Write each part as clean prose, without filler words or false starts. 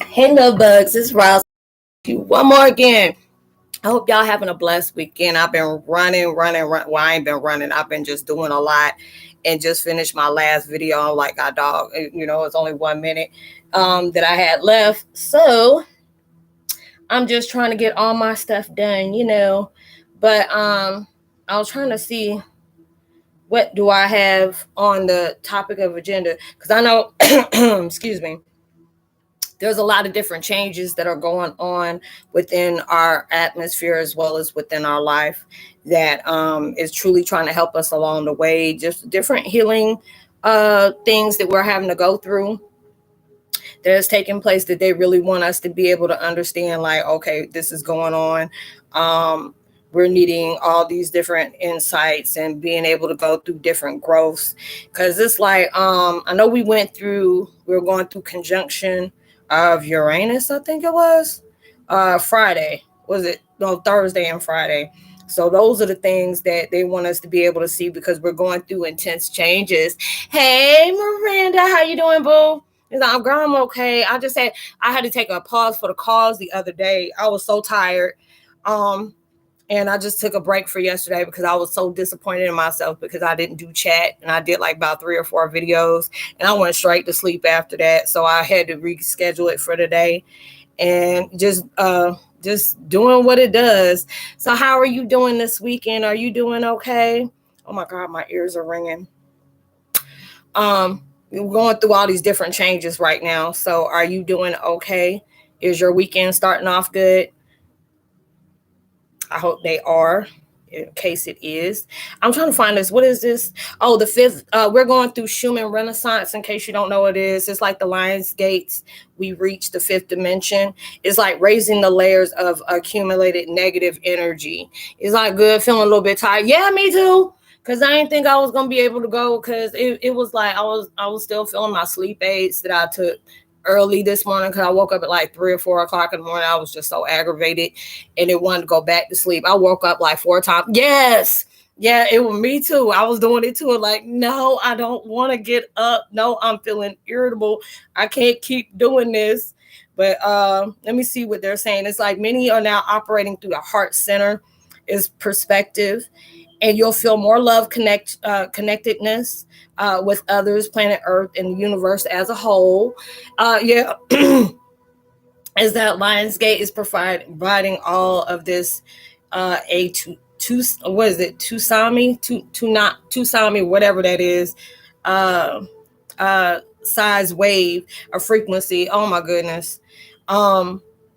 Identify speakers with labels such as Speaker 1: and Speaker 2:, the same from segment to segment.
Speaker 1: Hey, love bugs, it's Roslynn. One more again. I hope y'all having a blessed weekend. I've been running. Well, I ain't been running. I've been just doing a lot and just finished my last video. I'm like, God, dog, it's only 1 minute that I had left. So I'm just trying to get all my stuff done. But I was trying to see what do I have on the topic of agenda, because I know, excuse me, there's a lot of different changes that are going on within our atmosphere as well as within our life that is truly trying to help us along the way. Just different healing things that we're having to go through that is taking place that they really want us to be able to understand, like, okay, this is going on. We're needing all these different insights and being able to go through different growths, because it's like, I know we were going through conjunction of Uranus, I think it was Friday. Was it? No, Thursday and Friday. So those are the things that they want us to be able to see, because we're going through intense changes. Hey, Miranda, how you doing, boo? I'm girl, I'm okay. I just said I had to take a pause for the cause the other day. I was so tired. And I just took a break for yesterday because I was so disappointed in myself because I didn't do chat, and I did like about 3 or 4 videos, and I went straight to sleep after that. So I had to reschedule it for today, and just doing what it does. So how are you doing this weekend? Are you doing okay? Oh my God, my ears are ringing. We're going through all these different changes right now. So are you doing okay? Is your weekend starting off good? I hope they are, in case it is. I'm trying to find this. What is this? Oh, the 5th. We're going through Schumann Renaissance, in case you don't know what it is. It's like the Lion's Gates. We reach the 5th dimension. It's like raising the layers of accumulated negative energy. It's like good, feeling a little bit tired. Yeah, me too. Because I didn't think I was going to be able to go, because it was like I was still feeling my sleep aids that I took early this morning, because I woke up at like 3 or 4 o'clock in the morning. I was just so aggravated and it wanted to go back to sleep. I woke up like 4 times. Yes. Yeah, it was me too. I was doing it too. Like, no, I don't want to get up. No, I'm feeling irritable. I can't keep doing this. But let me see what they're saying. It's like many are now operating through the heart center is perspective, and you'll feel more love connectedness with others, planet Earth, and the universe as a whole. Yeah, as that Lionsgate is providing all of this what is it? Tusami, whatever that is, size wave or frequency. Oh my goodness.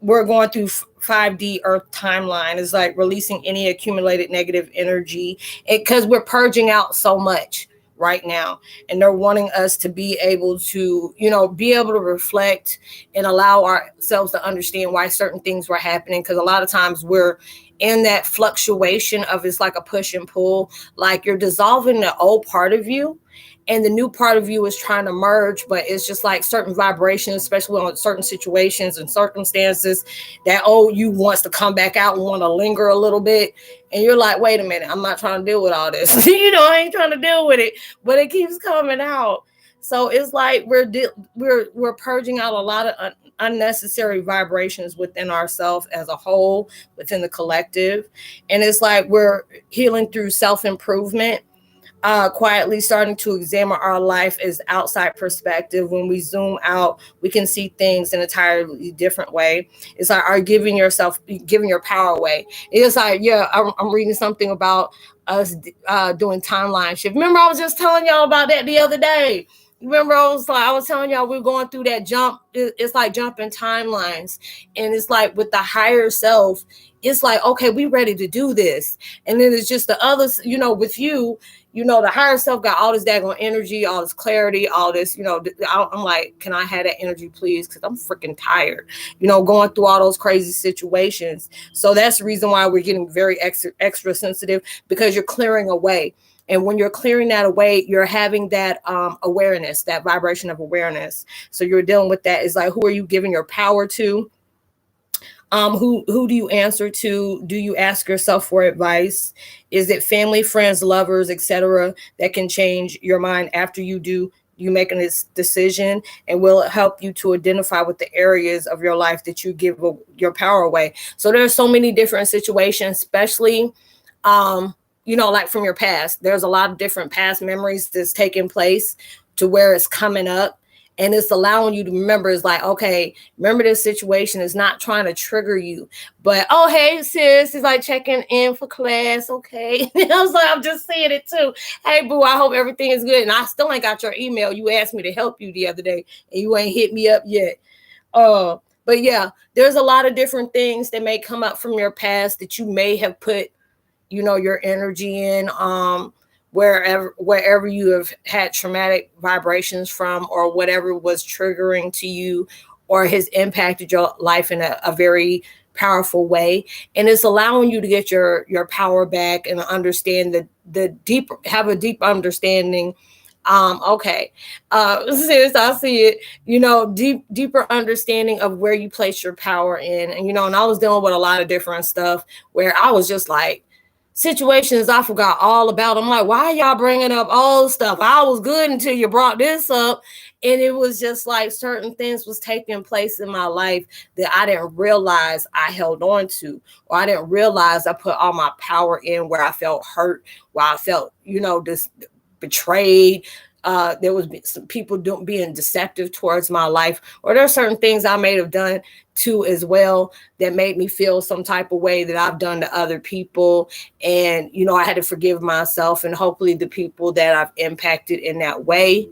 Speaker 1: We're going through 5D Earth timeline. Is like releasing any accumulated negative energy, because we're purging out so much right now, and they're wanting us to be able to reflect and allow ourselves to understand why certain things were happening, because a lot of times we're in that fluctuation of, it's like a push and pull, like you're dissolving the old part of you and the new part of you is trying to merge, but it's just like certain vibrations, especially on certain situations and circumstances, that old you wants to come back out and want to linger a little bit. And you're like, wait a minute, I'm not trying to deal with all this. I ain't trying to deal with it, but it keeps coming out. So it's like we're purging out a lot of unnecessary vibrations within ourselves as a whole, within the collective. And it's like we're healing through self-improvement, quietly starting to examine our life as outside perspective. When we zoom out, we can see things in an entirely different way. It's like giving your power away. It's like, yeah, I'm reading something about us doing timeline shift. Remember, I was just telling y'all about that the other day. Remember, I was telling y'all we're going through that jump. It's like jumping timelines. And it's like with the higher self, it's like, okay, we ready to do this. And then it's just the others, with you, the higher self got all this daggone energy, all this clarity, all this, I'm like, can I have that energy, please? Because I'm freaking tired, going through all those crazy situations. So that's the reason why we're getting very extra sensitive, because you're clearing away. And when you're clearing that away, you're having that awareness, that vibration of awareness. So you're dealing with that. It's like, who are you giving your power to? Who do you answer to? Do you ask yourself for advice? Is it family, friends, lovers, etc., that can change your mind after you do you making this decision, and will it help you to identify with the areas of your life that you give your power away. So there's so many different situations, especially like from your past. There's a lot of different past memories that's taking place to where it's coming up, and it's allowing you to remember. It's like, okay, remember, this situation is not trying to trigger you, but oh, hey sis, it's like checking in for class. Okay. I was like, I'm just saying it too. Hey boo, I hope everything is good, and I still ain't got your email. You asked me to help you the other day and you ain't hit me up yet. But yeah, there's a lot of different things that may come up from your past that you may have put your energy in, wherever you have had traumatic vibrations from, or whatever was triggering to you or has impacted your life in a very powerful way. And it's allowing you to get your power back and understand have a deep understanding. Okay. Sis, I see it, deeper understanding of where you place your power in. And I was dealing with a lot of different stuff where I was just like, situations I forgot all about. I'm like, why y'all bringing up old stuff? I was good until you brought this up. And it was just like certain things was taking place in my life that I didn't realize I held on to, or I didn't realize I put all my power in where I felt hurt, where I felt, this betrayed. There was some people being deceptive towards my life, or there are certain things I may have done too as well that made me feel some type of way that I've done to other people. And I had to forgive myself, and hopefully the people that I've impacted in that way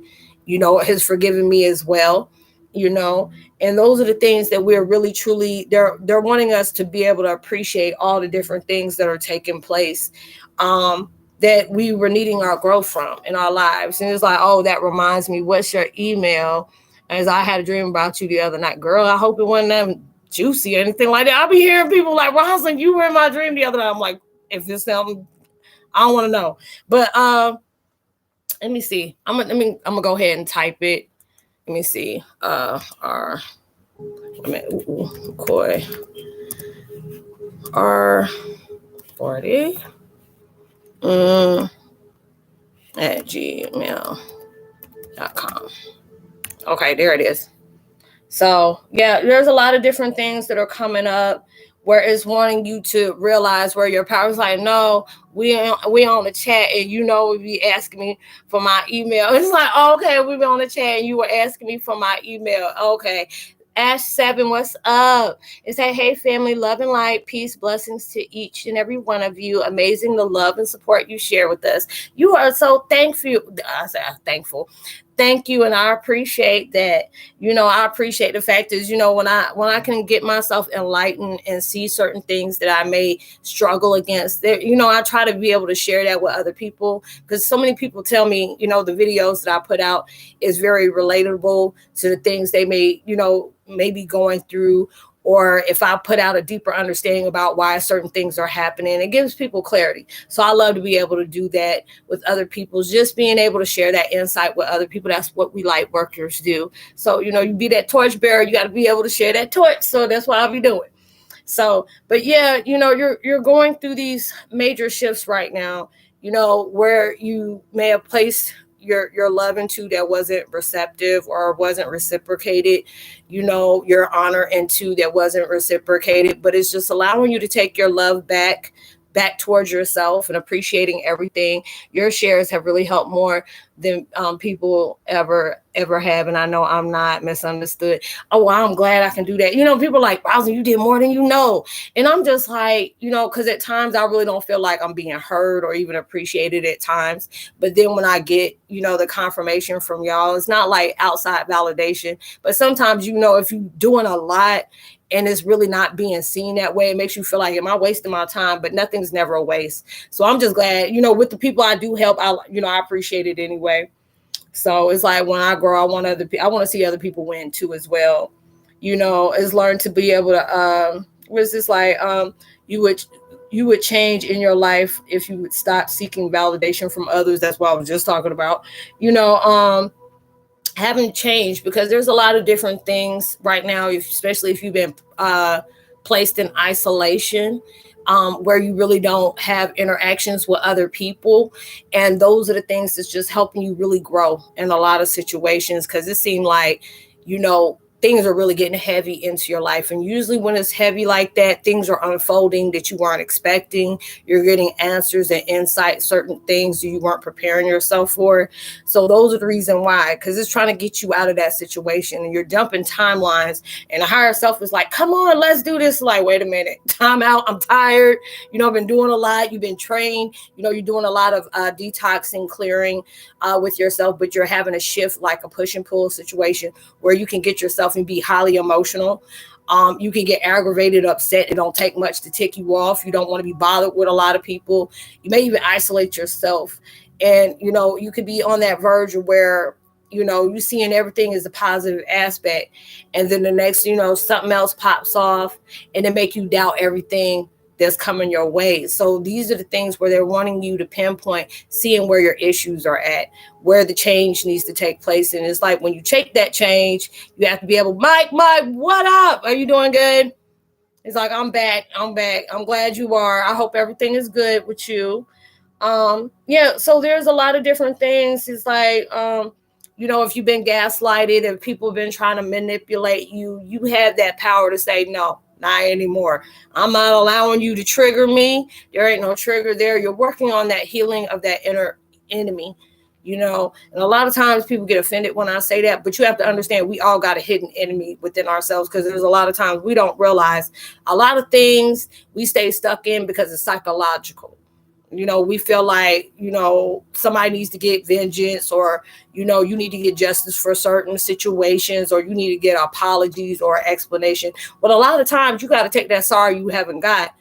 Speaker 1: has forgiven me as well. And those are the things that we're really truly, they're wanting us to be able to appreciate all the different things that are taking place, that we were needing our growth from in our lives. And it's like, oh, that reminds me, what's your email? As I had a dream about you the other night. Girl, I hope it wasn't that juicy or anything like that. I'll be hearing people like, Roslynn, you were in my dream the other night. I'm like, if it's something, I don't want to know. But let me see. I'm gonna go ahead and type it. Let me see. Mckoy R40 at gmail.com. Okay, there it is. So yeah, there's a lot of different things that are coming up where it's wanting you to realize where your power is. Like, no, we on the chat, and you be asking me for my email. It's like, okay, we be on the chat and you were asking me for my email. Okay. Ash7, what's up? It said, hey family, love and light, peace, blessings to each and every one of you. Amazing the love and support you share with us. You are so thankful. I say thankful. Thank you, and I appreciate that. I appreciate the fact is, when I can get myself enlightened and see certain things that I may struggle against, there, I try to be able to share that with other people, because so many people tell me, the videos that I put out is very relatable to the things they may, maybe going through, or if I put out a deeper understanding about why certain things are happening, it gives people clarity. So I love to be able to do that with other people, just being able to share that insight with other people. That's what we light workers do. So, you be that torch bearer, you got to be able to share that torch. So that's what I'll be doing. So, but yeah, you're going through these major shifts right now, where you may have placed your love into that wasn't receptive or wasn't reciprocated, your honor into that wasn't reciprocated, but it's just allowing you to take your love back towards yourself and appreciating everything. Your shares have really helped more than people ever have. And I know I'm not misunderstood. Oh, well, I'm glad I can do that. People are like, Roslynn, you did more than you know. And I'm just like, because at times I really don't feel like I'm being heard or even appreciated at times. But then when I get, the confirmation from y'all, it's not like outside validation, but sometimes, if you're doing a lot and it's really not being seen that way, it makes you feel like, am I wasting my time? But nothing's never a waste. So I'm just glad, with the people I do help, I appreciate it anyway. So it's like, when I grow, I want to see other people win too as well. Is learn to be able to, what's this like, you would change in your life if you would stop seeking validation from others. That's what I was just talking about, haven't changed, because there's a lot of different things right now, especially if you've been placed in isolation. where you really don't have interactions with other people. And those are the things that's just helping you really grow in a lot of situations, because it seemed like, things are really getting heavy into your life. And usually when it's heavy like that, things are unfolding that you weren't expecting. You're getting answers and insight, certain things you weren't preparing yourself for. So those are the reason why, because it's trying to get you out of that situation, and you're dumping timelines, and the higher self is like, come on, let's do this. Like, wait a minute, time out. I'm tired. I've been doing a lot. You've been trained. You're doing a lot of detoxing, clearing with yourself, but you're having a shift, like a push and pull situation, where you can get yourself and be highly emotional. You can get aggravated, upset. It don't take much to tick you off. You don't want to be bothered with a lot of people. You may even isolate yourself. And, you could be on that verge of where, you seeing everything as a positive aspect. And then the next, something else pops off, and it make you doubt everything that's coming your way. So these are the things where they're wanting you to pinpoint, seeing where your issues are at, where the change needs to take place. And it's like, when you take that change, you have to be able, Mike, what up? Are you doing good? It's like, I'm back. I'm glad you are. I hope everything is good with you. So there's a lot of different things. It's like, if you've been gaslighted, if people have been trying to manipulate you, you have that power to say, no, not anymore. I'm not allowing you to trigger me. There ain't no trigger there. You're working on that healing of that inner enemy, and a lot of times people get offended when I say that, but you have to understand, we all got a hidden enemy within ourselves, because there's a lot of times we don't realize a lot of things we stay stuck in because it's psychological. We feel like, somebody needs to get vengeance, or, you need to get justice for certain situations, or you need to get apologies or explanation. But a lot of times you got to take that sorry you haven't got,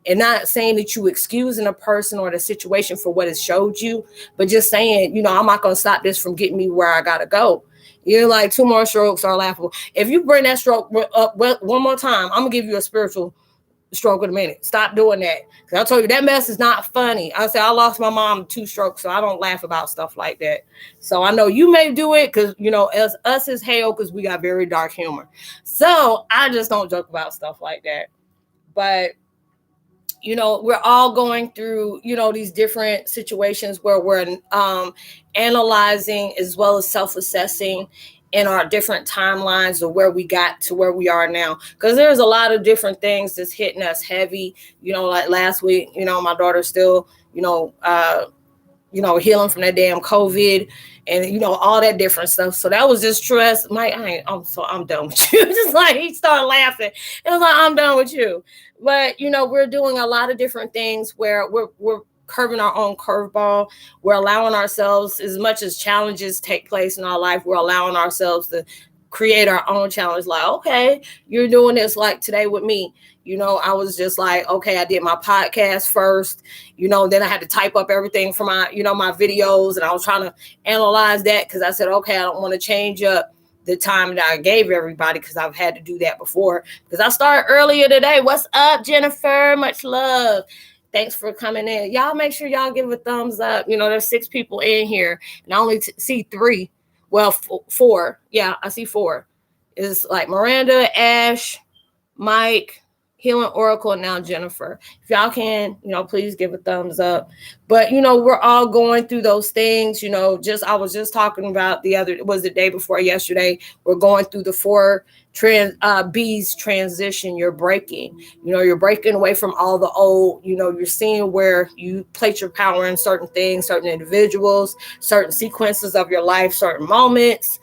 Speaker 1: and not saying that you excusing a person or the situation for what it showed you, but just saying, I'm not going to stop this from getting me where I got to go. Like, 2 more strokes are laughable. If you bring that stroke up one more time, I'm going to give you a spiritual stroke in a minute. Stop doing that. Because I told you, that mess is not funny. I said, I lost my mom 2 strokes, so I don't laugh about stuff like that. So I know you may do it, because, as us as Heyokas, we got very dark humor. So I just don't joke about stuff like that. But, we're all going through, these different situations where we're analyzing as well as self-assessing in our different timelines of where we got to where we are now. Because there's a lot of different things that's hitting us heavy. Like last week, my daughter's still, healing from that damn COVID and, all that different stuff. So that was just stress. I'm done with you. Just like, he started laughing. It was like, I'm done with you. But, we're doing a lot of different things where we're curving our own curveball. We're allowing ourselves, as much as challenges take place in our life, we're allowing ourselves to create our own challenge. Like, okay, you're doing this, like today with me. I was just like, okay, I did my podcast first, then I had to type up everything for my, my videos, and I was trying to analyze that, because I said, okay, I don't want to change up the time that I gave everybody, because I've had to do that before, because I started earlier today. What's up, Jennifer? Much love. Thanks for coming in. Y'all make sure y'all give a thumbs up. There's 6 people in here, and I only see 3. Well, 4. Yeah, I see 4. It's like Miranda, Ash, Mike, Healing Oracle, and now Jennifer. If y'all can, please give a thumbs up. But, we're all going through those things, I was just talking about the day before yesterday. We're going through the 4 B's transition. You're breaking, you're breaking away from all the old, you're seeing where you place your power in certain things, certain individuals, certain sequences of your life, certain moments,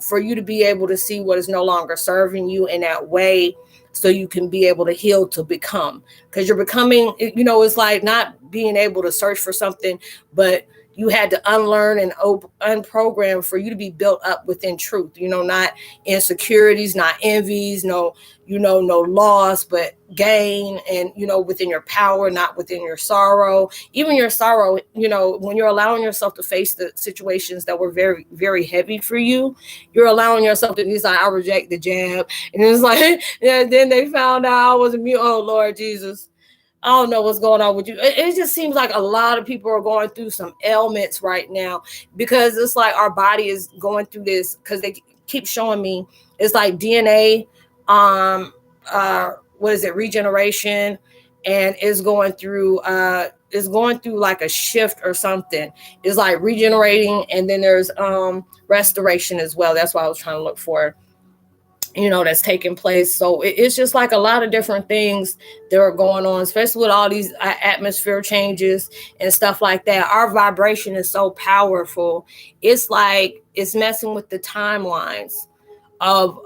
Speaker 1: for you to be able to see what is no longer serving you in that way, so you can be able to heal to become. Because you're becoming, it's like not being able to search for something, but you had to unlearn and unprogram for you to be built up within truth, not insecurities, not envies, no loss, but gain, and, within your power, not within your sorrow. Even your sorrow, when you're allowing yourself to face the situations that were very, very heavy for you, you're allowing yourself to be like, I reject the jab. And it's like, yeah, then they found out I was immune. Oh, Lord Jesus. I don't know what's going on with you. It just seems like a lot of people are going through some ailments right now, because it's like our body is going through this, because they keep showing me it's like DNA, what is it, regeneration, and is going through like a shift or something. It's like regenerating, and then there's restoration as well. That's what I was trying to look for, that's taking place. So it's just like a lot of different things that are going on, especially with all these atmosphere changes and stuff like that. Our vibration is so powerful. It's like it's messing with the timelines of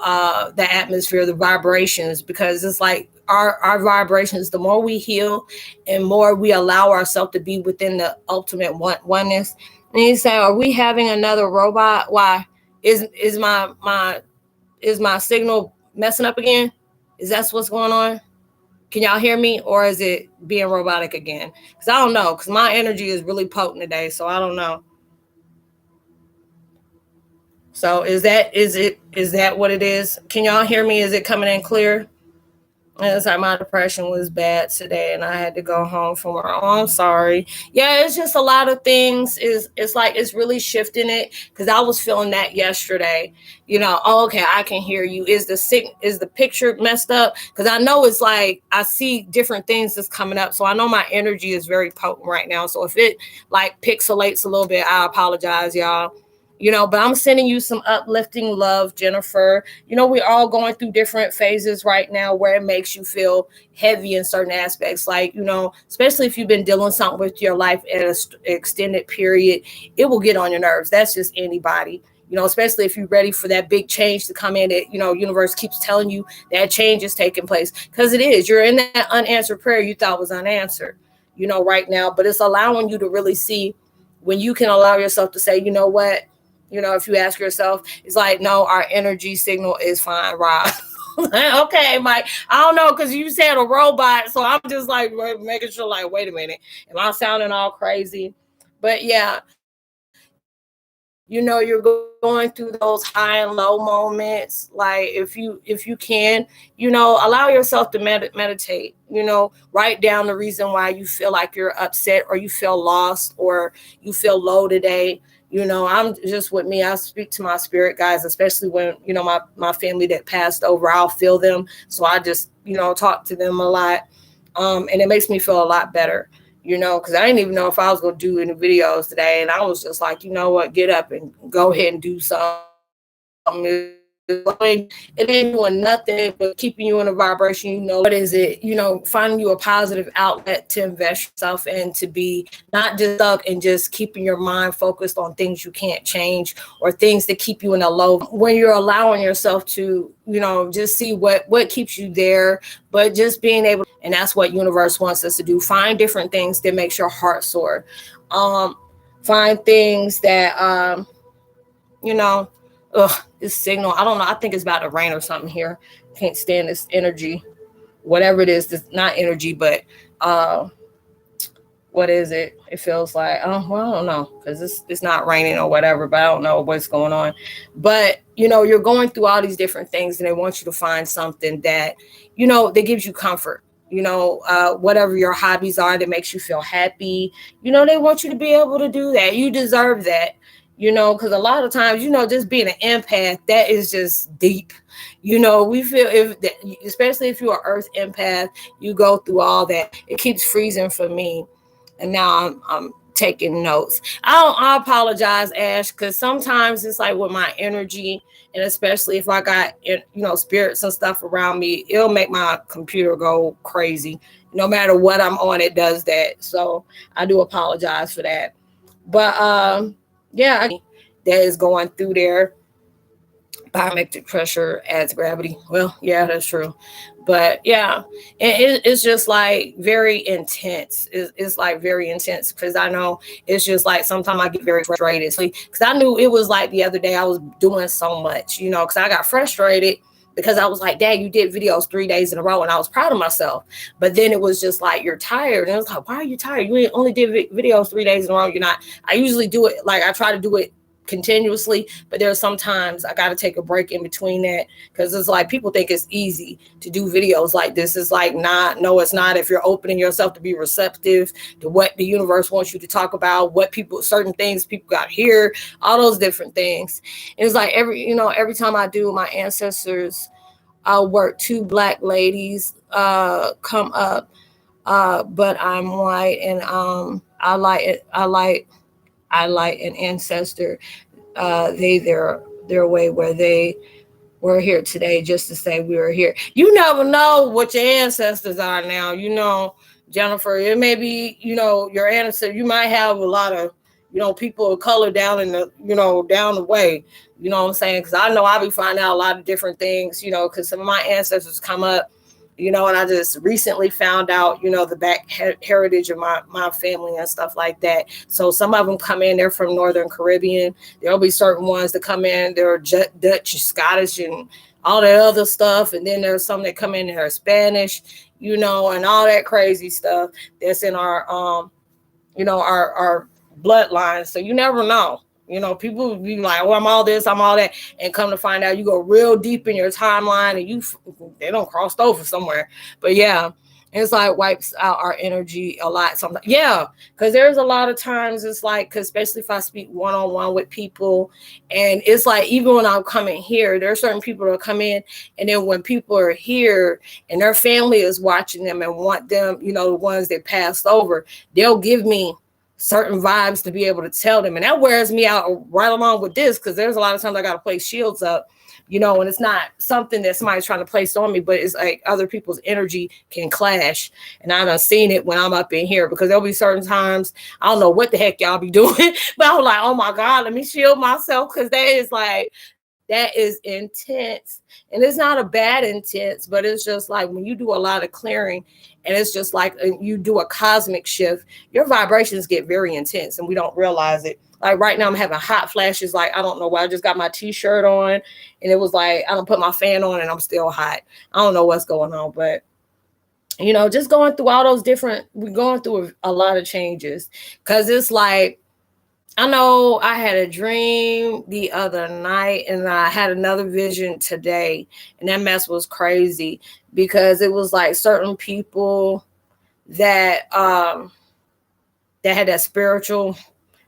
Speaker 1: the atmosphere, the vibrations, because it's like our vibrations, the more we heal and more we allow ourselves to be within the ultimate oneness. And you say, are we having another robot? Why is my signal messing up again? Is that what's going on? Can y'all hear me, or is it being robotic again? Because I don't know, because my energy is really potent today, so I don't know. So is that what it is? Can y'all hear me? Is it coming in clear? It's like my depression was bad today, and I had to go home from work. Oh, I'm sorry. Yeah, it's just a lot of things. It's like it's really shifting it, because I was feeling that yesterday. Oh, okay, I can hear you. Is the picture messed up? Because I know it's like I see different things that's coming up, so I know my energy is very potent right now. So if it like pixelates a little bit, I apologize, y'all. But I'm sending you some uplifting love, Jennifer. We're all going through different phases right now where it makes you feel heavy in certain aspects. Like, especially if you've been dealing something with your life at an extended period, it will get on your nerves. That's just anybody. Especially if you're ready for that big change to come in, that, universe keeps telling you that change is taking place, because it is. You're in that unanswered prayer you thought was unanswered, right now, but it's allowing you to really see when you can allow yourself to say, you know what, if you ask yourself, it's like, no, our energy signal is fine, Rob. Okay, Mike. I don't know, because you said a robot, so I'm just like making sure, like, wait a minute, am I sounding all crazy? But yeah, you're going through those high and low moments. Like if you can, allow yourself to meditate. Write down the reason why you feel like you're upset, or you feel lost, or you feel low today. I'm just with me. I speak to my spirit guides, especially when, my family that passed over, I'll feel them. So I just, talk to them a lot. And it makes me feel a lot better, because I didn't even know if I was going to do any videos today. And I was just like, you know what, get up and go ahead and do something. It ain't doing nothing but keeping you in a vibration. What is it? Finding you a positive outlet to invest yourself in, to be not just stuck and just keeping your mind focused on things you can't change, or things that keep you in a low. When you're allowing yourself to, just see what keeps you there, but just being able, and that's what universe wants us to do. Find different things that makes your heart soar. Find things that, this signal, I don't know, I think it's about to rain or something here. Can't stand this energy, whatever it is. This not energy, but what is it? It feels like, well, I don't know, because it's not raining or whatever, but I don't know what's going on. But you're going through all these different things, and they want you to find something that that gives you comfort. Whatever your hobbies are that makes you feel happy, they want you to be able to do that. You deserve that. Because a lot of times, just being an empath, that is just deep. We feel, especially if you're an earth empath, you go through all that. It keeps freezing for me. And now I'm taking notes. I apologize, Ash, because sometimes it's like with my energy, and especially if I got, spirits and stuff around me, it'll make my computer go crazy. No matter what I'm on, it does that. So I do apologize for that. But, yeah, that is going through there. Biometric pressure adds gravity. Well, yeah, that's true. But yeah, it's just like very intense. It's like very intense, because I know it's just like sometimes I get very frustrated. Because I knew it was like the other day I was doing so much, because I got frustrated, because I was like, Dad, you did videos 3 days in a row, and I was proud of myself. But then it was just like, you're tired. And I was like, why are you tired? You only did videos 3 days in a row. You're not. I usually do it, like I try to do it continuously, but there's sometimes I got to take a break in between that, because it's like people think it's easy to do videos like this. It's like, no, it's not. If you're opening yourself to be receptive to what the universe wants you to talk about, what certain things people got here, all those different things. It's like every time I do my ancestors, I'll work 2 Black ladies come up. but I'm white, and I like it. I like an ancestor. Their way where they were here today just to say we were here. You never know what your ancestors are now. Jennifer, it may be, your ancestor. You might have a lot of, people of color down in the, down the way. You know what I'm saying? Because I know I be finding out a lot of different things, because some of my ancestors come up, and I just recently found out, the back heritage of my family and stuff like that. So some of them come in, they're from Northern Caribbean. There'll be certain ones that come in, they're Dutch, Scottish, and all that other stuff. And then there's some that come in, they're Spanish, and all that crazy stuff that's in our, our bloodline. So you never know. People be like, "Oh, I'm all this, I'm all that," and come to find out, you go real deep in your timeline, and they don't cross over somewhere. But yeah, it's like wipes out our energy a lot sometimes. Yeah, because there's a lot of times it's like, cause especially if I speak one-on-one with people, and it's like even when I'm coming here, there are certain people that come in, and then when people are here and their family is watching them and want them, the ones that passed over, they'll give me certain vibes to be able to tell them. And that wears me out right along with this, because there's a lot of times I got to place shields up, and it's not something that somebody's trying to place on me, but it's like other people's energy can clash. And I done seen it when I'm up in here, because there'll be certain times, I don't know what the heck y'all be doing, but I'm like, oh my God, let me shield myself, because that is intense. And it's not a bad intense, but it's just like when you do a lot of clearing, and it's just like you do a cosmic shift, your vibrations get very intense and we don't realize it. Like right now I'm having hot flashes. Like, I don't know why. I just got my t-shirt on, and it was like, I don't put my fan on and I'm still hot. I don't know what's going on, but just going through all those we're going through a lot of changes, because it's like, I know I had a dream the other night, and I had another vision today, and that mess was crazy, because it was like certain people that that had that spiritual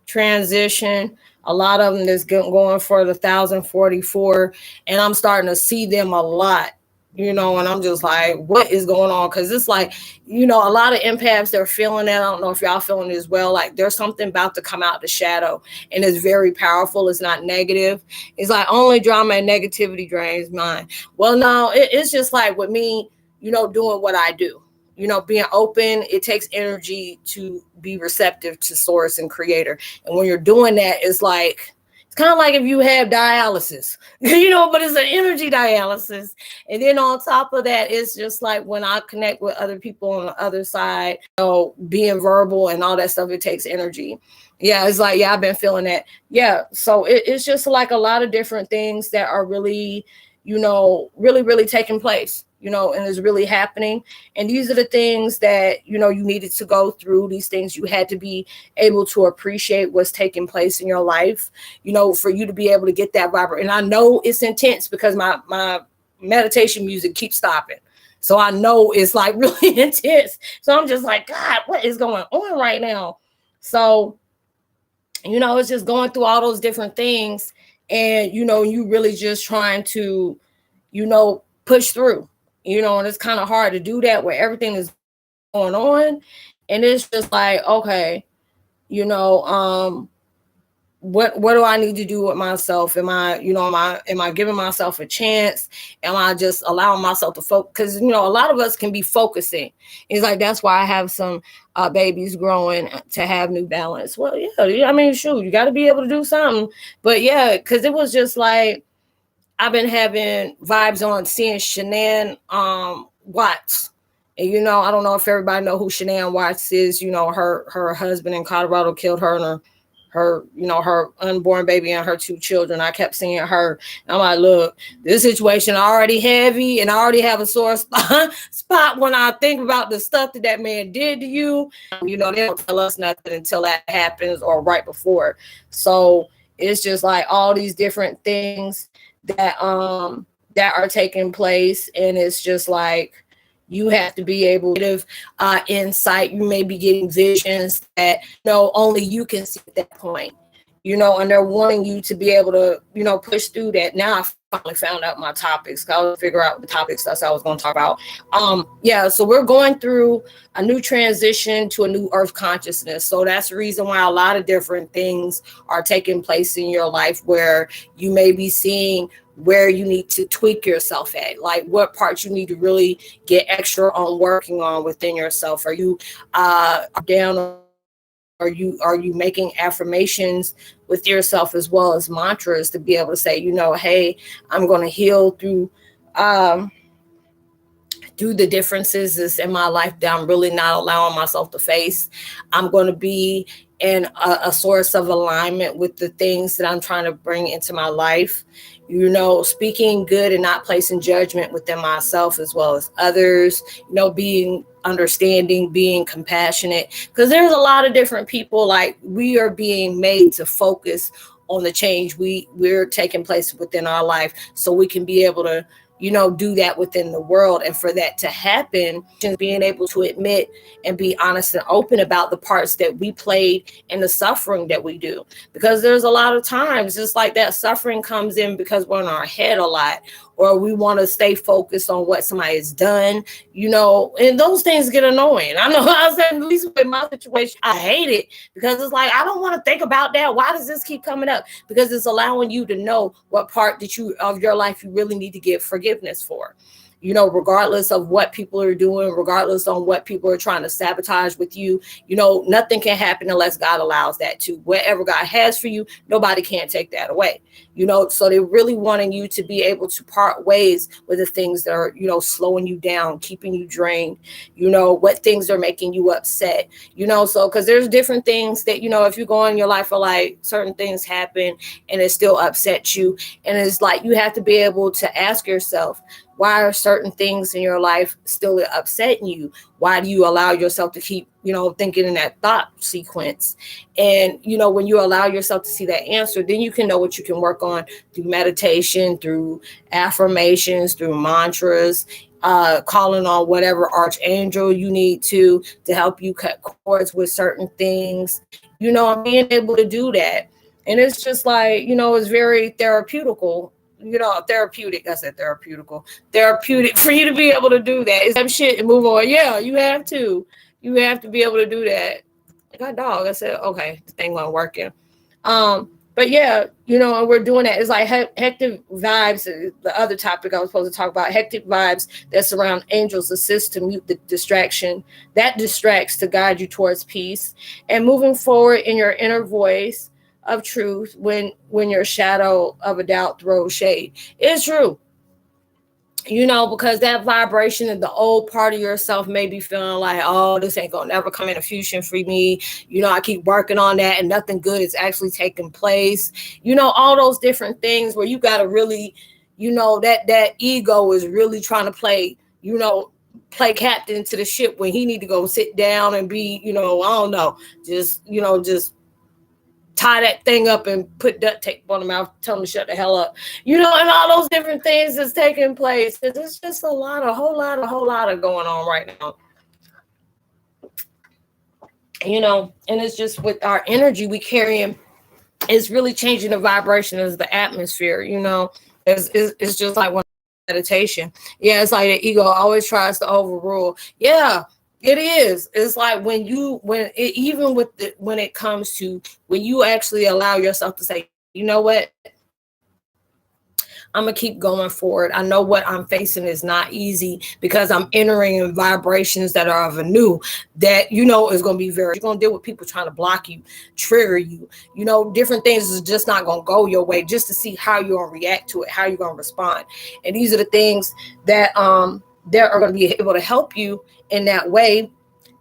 Speaker 1: transition. A lot of them that's going for the 1044, and I'm starting to see them a lot. And I'm just like, what is going on? Because it's like, a lot of empaths, they're feeling that. I don't know if y'all feeling it as well. Like there's something about to come out the shadow, and it's very powerful. It's not negative. It's like only drama and negativity drains mine. Well, no, it's just like with me, doing what I do. Being open, it takes energy to be receptive to source and creator. And when you're doing that, it's kind of like if you have dialysis, but it's an energy dialysis. And then on top of that, it's just like when I connect with other people on the other side, being verbal and all that stuff, it takes energy. Yeah, it's like, yeah, I've been feeling that. Yeah, so it's just like a lot of different things that are really, really, really taking place. And is really happening. And these are the things that, you needed to go through. These things you had to be able to appreciate what's taking place in your life, for you to be able to get that vibrate. And I know it's intense because my meditation music keeps stopping. So I know it's like really intense. So I'm just like, God, what is going on right now? So, it's just going through all those different things. And, you really just trying to, push through. And it's kind of hard to do that where everything is going on. And it's just like, okay, what do I need to do with myself? Am I giving myself a chance? Am I just allowing myself to focus? Because, a lot of us can be focusing. It's like, that's why I have some babies growing to have New Balance. Well, yeah, I mean, shoot, you got to be able to do something. But yeah, because it was just like, I've been having vibes on seeing Shanann Watts. And, I don't know if everybody know who Shanann Watts is. Her husband in Colorado killed her and her unborn baby and her 2 children. I kept seeing her. And I'm like, look, this situation already heavy, and I already have a sore spot when I think about the stuff that man did to you. They don't tell us nothing until that happens or right before. So it's just like all these different things that are taking place, and it's just like you have to be able to insight. You may be getting visions that only you can see at that point, and they're wanting you to be able to push through that. Now I finally found out my topics. I was figure out the topics that's I was going to talk about. Yeah, so we're going through a new transition to a new earth consciousness. So that's the reason why a lot of different things are taking place in your life where you may be seeing where you need to tweak yourself at, like what parts you need to really get extra on working on within yourself. Are you down? Are you making affirmations with yourself as well as mantras to be able to say, hey, I'm going to heal um, through the differences is in my life that I'm really not allowing myself to face. I'm going to be in a source of alignment with the things that I'm trying to bring into my life. Speaking good and not placing judgment within myself as well as others, being understanding, being compassionate, because there's a lot of different people. Like, we are being made to focus on the change we're taking place within our life so we can be able to do that within the world. And for that to happen, just being able to admit and be honest and open about the parts that we played in the suffering that we do. Because there's a lot of times just like that suffering comes in because we're in our head a lot, or we want to stay focused on what somebody has done, and those things get annoying. I know I said, at least with my situation, I hate it because it's like, I don't want to think about that. Why does this keep coming up? Because it's allowing you to know what part of your life you really need to give forgiveness for. Regardless of what people are doing, regardless on what people are trying to sabotage with you, nothing can happen unless God allows that to. Whatever God has for you, nobody can take that away. So they're really wanting you to be able to part ways with the things that are, slowing you down, keeping you drained, what things are making you upset, so because there's different things that, if you go in your life for like certain things happen and it still upsets you. And it's like, you have to be able to ask yourself, why are certain things in your life still upsetting you? Why do you allow yourself to keep, thinking in that thought sequence? And, when you allow yourself to see that answer, then you can know what you can work on through meditation, through affirmations, through mantras, calling on whatever archangel you need to help you cut cords with certain things, and being able to do that. And it's just like, it's very therapeutical. Therapeutic. I said therapeutical. Therapeutic for you to be able to do that. Is that shit and move on. Yeah, you have to. You have to be able to do that. I got dog. I said, okay, the thing wasn't working. But yeah, and we're doing that. It's like hectic vibes. The other topic I was supposed to talk about, hectic vibes that surround angels assist to mute the distraction that distracts to guide you towards peace and moving forward in your inner voice of truth when your shadow of a doubt throws shade. It's true. Because that vibration of the old part of yourself may be feeling like, oh, this ain't gonna never come into fusion for me. I keep working on that and nothing good is actually taking place. All those different things where you gotta really, that ego is really trying to play captain to the ship when he need to go sit down and be, I don't know, just tie that thing up and put duct tape on the mouth, tell them to shut the hell up, and all those different things that's taking place. It's just a whole lot of going on right now, and it's just with our energy we carry in, it's really changing the vibration of the atmosphere, it's just like when meditation. Yeah, it's like the ego always tries to overrule. Yeah, it is. It's like when it comes to when you actually allow yourself to say, what, I'm gonna keep going forward. I know what I'm facing is not easy because I'm entering in vibrations that are of a new that is gonna be you're gonna deal with people trying to block you, trigger you, different things is just not gonna go your way, just to see how you're gonna react to it, how you're gonna respond. And these are the things that that are gonna be able to help you in that way,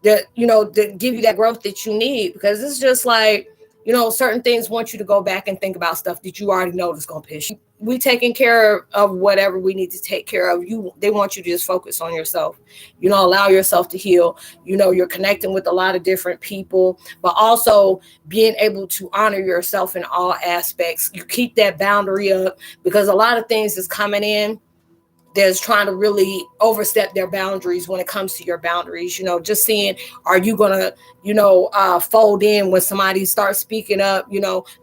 Speaker 1: that that give you that growth that you need. Because it's just like, certain things want you to go back and think about stuff that you already know that's gonna piss you. We taking care of whatever we need to take care of. They want you to just focus on yourself. Allow yourself to heal. You're connecting with a lot of different people, but also being able to honor yourself in all aspects. You keep that boundary up because a lot of things is coming in that's trying to really overstep their boundaries when it comes to your boundaries. Just seeing, are you gonna, fold in when somebody starts speaking up?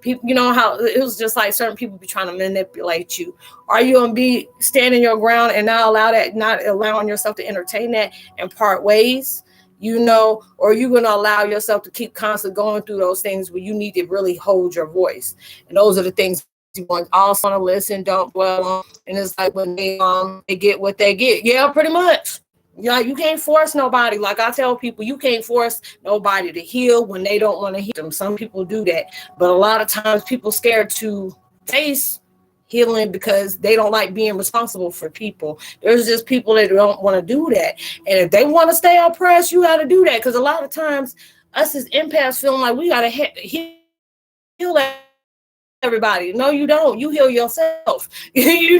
Speaker 1: People, how it was just like certain people be trying to manipulate you. Are you gonna be standing your ground and not allowing yourself to entertain that and part ways? Or are you going to allow yourself to keep constantly going through those things where you need to really hold your voice? And those are the things you also want to listen, don't dwell on. And it's like when they get what they get. Yeah, pretty much. You can't force nobody. Like I tell people, you can't force nobody to heal when they don't want to heal them. Some people do that. But a lot of times people scared to face healing because they don't like being responsible for people. There's just people that don't want to do that. And if they want to stay oppressed, you got to do that. Because a lot of times us as empaths feeling like we got to heal everybody. No, you don't. You heal yourself. You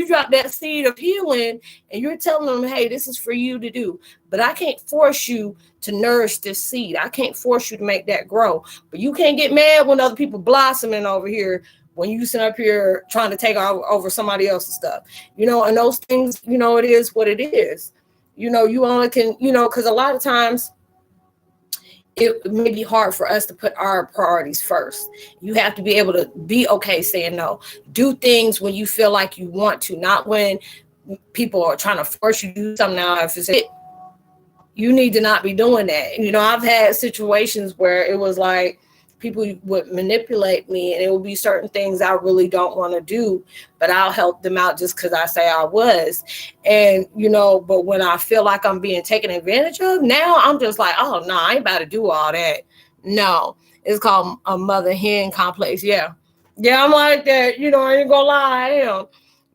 Speaker 1: drop that seed of healing and you're telling them, hey, this is for you to do. But I can't force you to nourish this seed. I can't force you to make that grow. But you can't get mad when other people blossoming over here when you sit up here trying to take over somebody else's stuff. And those things, it is what it is. You only can, because a lot of times it may be hard for us to put our priorities first. You have to be able to be okay saying no. Do things when you feel like you want to, not when people are trying to force you to do something. Now, if it's it, you need to not be doing that. I've had situations where it was like people would manipulate me and it would be certain things I really don't want to do, but I'll help them out just because I say I was. And, but when I feel like I'm being taken advantage of, now I'm just like, oh, no, I ain't about to do all that. No, it's called a mother hen complex. Yeah. Yeah, I'm like that. I ain't gonna lie, I am.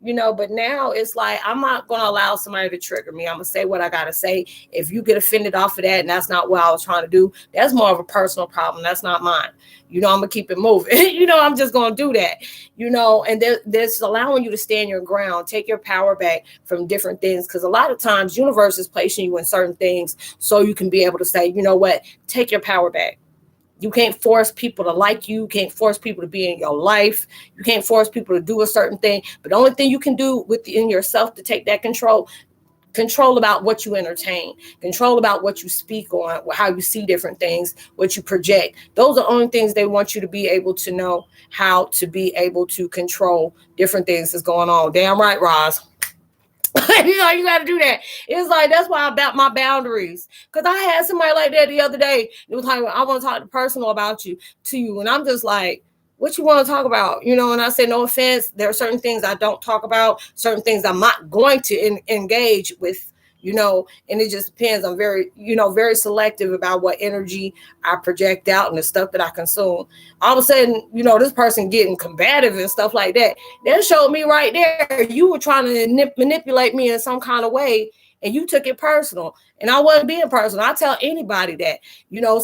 Speaker 1: But now it's like, I'm not going to allow somebody to trigger me. I'm going to say what I got to say. If you get offended off of that and that's not what I was trying to do, that's more of a personal problem. That's not mine. I'm going to keep it moving. I'm just going to do that, and there's allowing you to stand your ground, take your power back from different things. Because a lot of times universe is placing you in certain things so you can be able to say, you know what, take your power back. You can't force people to like you. You can't force people to be in your life. You can't force people to do a certain thing. But the only thing you can do within yourself to take that control about what you entertain, control about what you speak on, how you see different things, what you project. Those are the only things they want you to be able to know how to be able to control different things that's going on. Damn right, Roz. You got to do that. It's like, that's why I about my boundaries. Because I had somebody like that the other day. It was like, I want to talk personal about to you. And I'm just like, what you want to talk about? And I said, no offense. There are certain things I don't talk about, certain things I'm not going to engage with, and it just depends. I'm very, very selective about what energy I project out and the stuff that I consume. All of a sudden, this person getting combative and stuff like that. That showed me right there, you were trying to manipulate me in some kind of way, and you took it personal. And I wasn't being personal. I tell anybody that,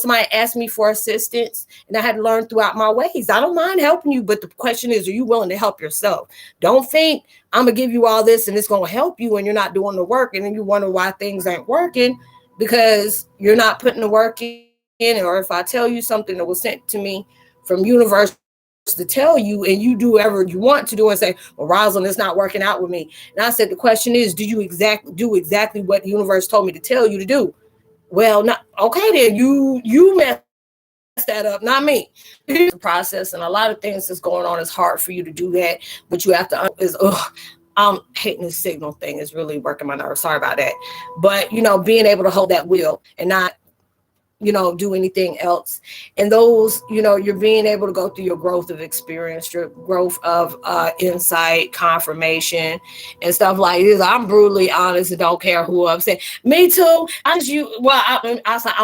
Speaker 1: somebody asked me for assistance and I had to learn throughout my ways. I don't mind helping you, but the question is, are you willing to help yourself? Don't think I'm going to give you all this and it's going to help you and you're not doing the work. And then you wonder why things ain't working because you're not putting the work in. Or if I tell you something that was sent to me from universe to tell you and you do whatever you want to do and say, well, Roslynn, it's not working out with me. And I said, the question is, do you do exactly what the universe told me to tell you to do? Well, not okay, then you messed that up, not me. It's a process, and a lot of things that's going on is hard for you to do that, but you have to I'm hating this signal thing is really working my nerves. Sorry about that. But being able to hold that will and not do anything else. And those, you're being able to go through your growth of experience, your growth of insight, confirmation, and stuff like this. I'm brutally honest and don't care who upset. Me too. I'm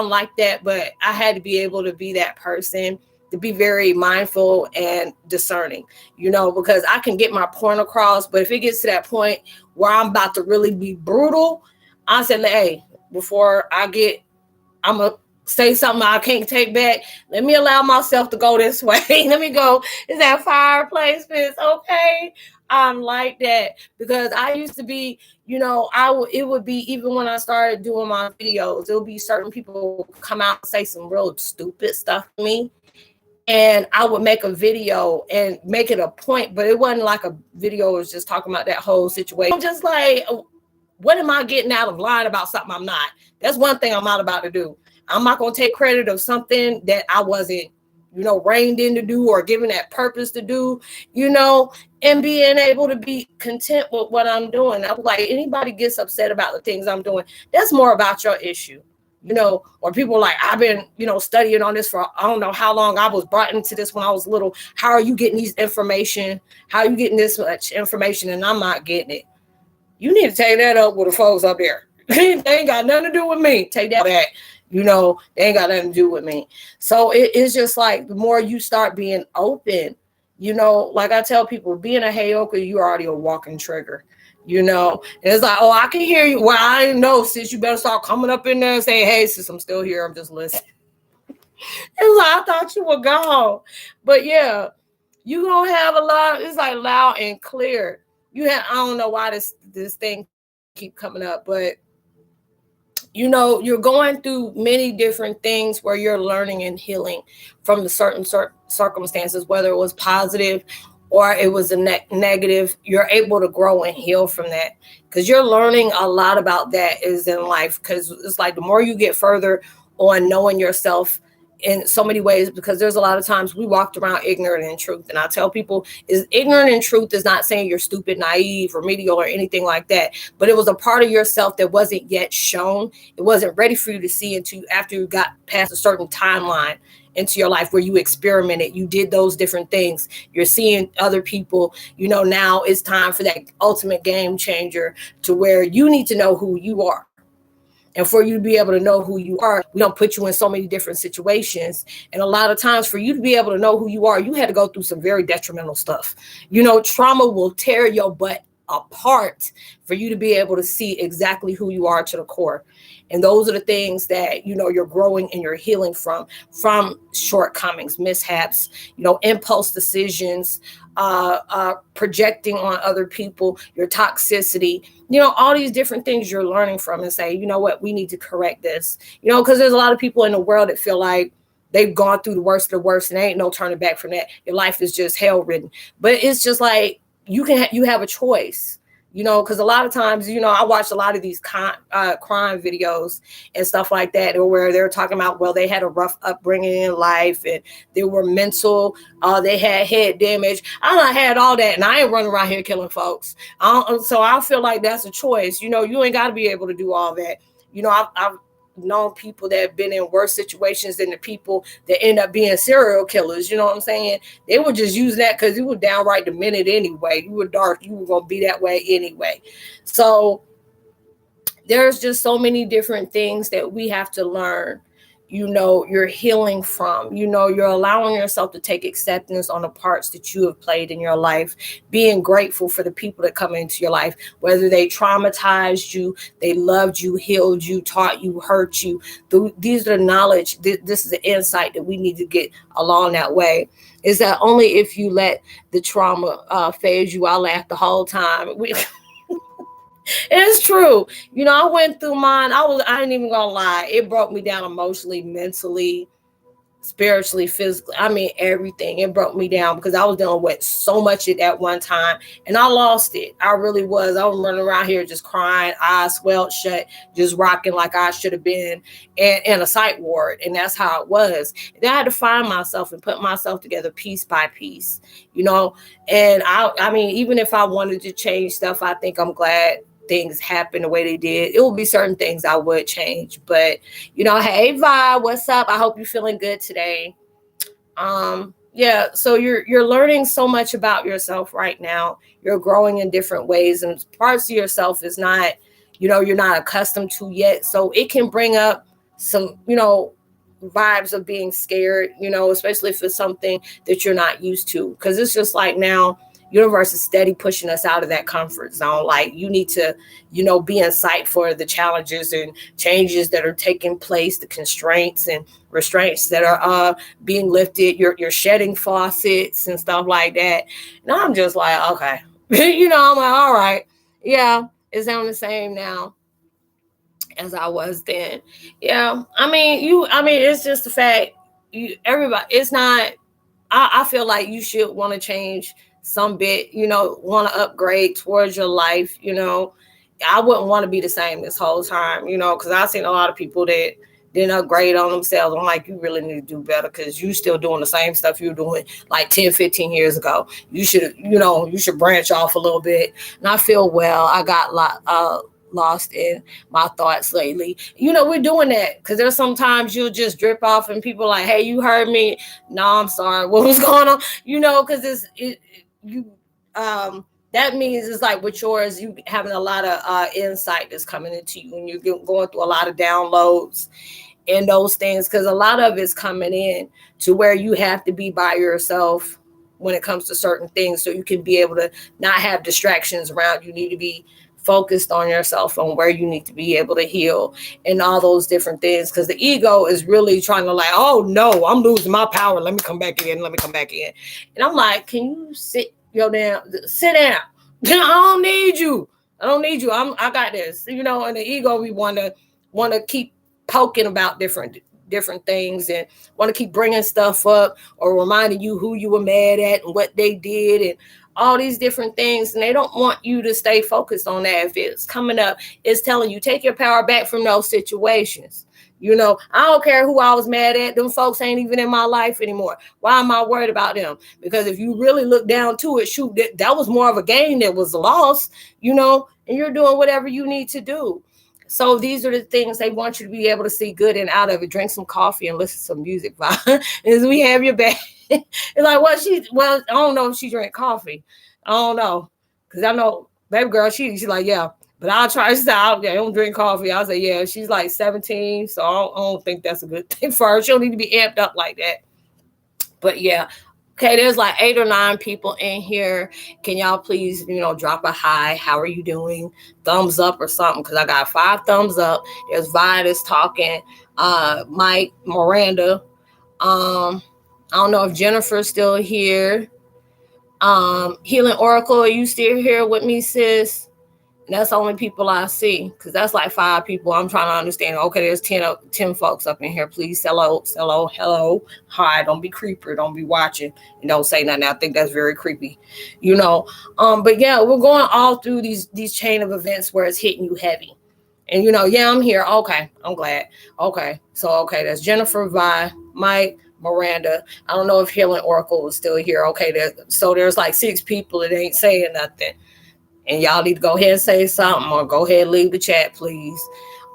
Speaker 1: like that, but I had to be able to be that person, to be very mindful and discerning, because I can get my point across, but if it gets to that point where I'm about to really be brutal, I said, hey, before I'm a say something I can't take back. Let me allow myself to go this way. Let me go. Is that fireplace fits okay? I'm like that because I used to be, it would be even when I started doing my videos, it would be certain people come out and say some real stupid stuff to me. and I would make a video and make it a point, but it wasn't like a video. It was just talking about that whole situation. I'm just like, what am I getting out of lying about something I'm not? That's one thing I'm not about to do. I'm not going to take credit of something that I wasn't, reined in to do or given that purpose to do, and being able to be content with what I'm doing. I'm like, anybody gets upset about the things I'm doing, that's more about your issue. Or people like, I've been, studying on this for, I don't know how long. I was brought into this when I was little. How are you getting these information? How are you getting this much information and I'm not getting it? You need to take that up with the folks up there. They ain't got nothing to do with me. Take that. They ain't got nothing to do with me. So it's just like the more you start being open, like I tell people, being a Heyoka, you're already a walking trigger. And it's like, oh, I can hear you. Well, I didn't know, sis. You better start coming up in there and saying, hey, sis, I'm still here. I'm just listening. It's like, I thought you were gone. But yeah, you gonna have a lot. It's like loud and clear. I don't know why this thing keep coming up, but you're going through many different things where you're learning and healing from the certain circumstances, whether it was positive or it was a negative. You're able to grow and heal from that because you're learning a lot about that is in life. Because it's like the more you get further on knowing yourself in so many ways, because there's a lot of times we walked around ignorant in truth. And I tell people, is ignorant in truth is not saying you're stupid, naive, remedial, or anything like that. But it was a part of yourself that wasn't yet shown. It wasn't ready for you to see until after you got past a certain timeline into your life where you experimented, you did those different things. You're seeing other people, now it's time for that ultimate game changer to where you need to know who you are. And for you to be able to know who you are, we don't put you in so many different situations. And a lot of times for you to be able to know who you are, you had to go through some very detrimental stuff. Trauma will tear your butt apart for you to be able to see exactly who you are to the core. And those are the things that, you're growing and you're healing from shortcomings, mishaps, impulse decisions, projecting on other people, your toxicity, all these different things you're learning from and say, you know what, we need to correct this, because there's a lot of people in the world that feel like they've gone through the worst of the worst and there ain't no turning back from that. Your life is just hell ridden. But it's just like, you have a choice. Because a lot of times, I watch a lot of these crime videos and stuff like that, or where they're talking about, well, they had a rough upbringing in life and they were mental, they had head damage. I done had all that, and I ain't running around here killing folks. So I feel like that's a choice. You ain't got to be able to do all that. I've known people that have been in worse situations than the people that end up being serial killers. You know what I'm saying? They would just use that because you were downright demented anyway. You were dark. You were going to be that way anyway. So there's just so many different things that we have to learn. You're healing from, you're allowing yourself to take acceptance on the parts that you have played in your life, being grateful for the people that come into your life, whether they traumatized you, they loved you, healed you, taught you, hurt you. These are the knowledge. This is the insight that we need to get along that way, is that only if you let the trauma phase you. I laughed the whole time. It's true. I went through mine. I ain't even gonna lie. It broke me down emotionally, mentally, spiritually, physically. I mean, everything. It broke me down because I was dealing with so much at that one time and I lost it. I really was. I was running around here just crying, eyes swelled shut, just rocking like I should have been in a psych ward. And that's how it was. And I had to find myself and put myself together piece by piece, and I mean, even if I wanted to change stuff, I think I'm glad things happen the way they did. It will be certain things I would change, but hey Vi, what's up? I hope you're feeling good today. Yeah, so you're learning so much about yourself right now. You're growing in different ways, and parts of yourself is not, you're not accustomed to yet. So it can bring up some, vibes of being scared, especially if it's something that you're not used to, because it's just like now universe is steady pushing us out of that comfort zone. Like you need to, be in sight for the challenges and changes that are taking place, the constraints and restraints that are being lifted. You're shedding faucets and stuff like that. And I'm just like, okay, I'm like, all right, yeah, it's on the same now as I was then. Yeah, I mean, it's just the fact everybody. It's not. I feel like you should want to change some bit, want to upgrade towards your life. I wouldn't want to be the same this whole time, because I've seen a lot of people that didn't upgrade on themselves. I'm like, you really need to do better, because you still doing the same stuff you were doing like 10, 15 years ago. You should branch off a little bit. And I feel, well, I got lost in my thoughts lately. We're doing that because there's sometimes you'll just drip off and people like, hey, you heard me. No, I'm sorry. What was going on? Because that means it's like with yours, you having a lot of insight that's coming into you, and you're going through a lot of downloads and those things, because a lot of it's coming in to where you have to be by yourself when it comes to certain things, so you can be able to not have distractions around. You need to be focused on yourself, on where you need to be able to heal and all those different things, because the ego is really trying to like, oh no, I'm losing my power, let me come back in. And I'm like, can you sit down? I don't need you. I got this. And the ego, we want to keep poking about different things, and want to keep bringing stuff up or reminding you who you were mad at and what they did and all these different things. And they don't want you to stay focused on that. If it's coming up, it's telling you, take your power back from those situations. I don't care who I was mad at. Them folks ain't even in my life anymore. Why am I worried about them? Because if you really look down to it, shoot, that was more of a game that was lost, and you're doing whatever you need to do. So these are the things they want you to be able to see good and out of it. Drink some coffee and listen to some music. As we have your back. It's like, I don't know if she drank coffee. I don't know. Because I know, baby girl, she's like, yeah. But I'll try to stop. I don't drink coffee. I'll say, yeah, she's like 17. So I don't think that's a good thing for her. She don't need to be amped up like that. But yeah. Okay, there's like 8 or 9 people in here. Can y'all please, drop a hi? How are you doing? Thumbs up or something, because I got 5 thumbs up. There's Vi that's talking. Mike, Miranda. I don't know if Jennifer's still here. Healing Oracle, are you still here with me, sis? And that's the only people I see, because that's like 5 people. I'm trying to understand. Okay, there's 10 folks up in here. Please, hello. Hi, don't be creeper. Don't be watching. And don't say nothing. I think that's very creepy. But yeah, we're going all through these chain of events where it's hitting you heavy. And, yeah, I'm here. Okay, I'm glad. Okay, so, that's Jennifer, Vi, Mike, Miranda. I don't know if Healing Oracle is still here. Okay, there's like 6 people that ain't saying nothing. And y'all need to go ahead and say something, or go ahead and leave the chat, please.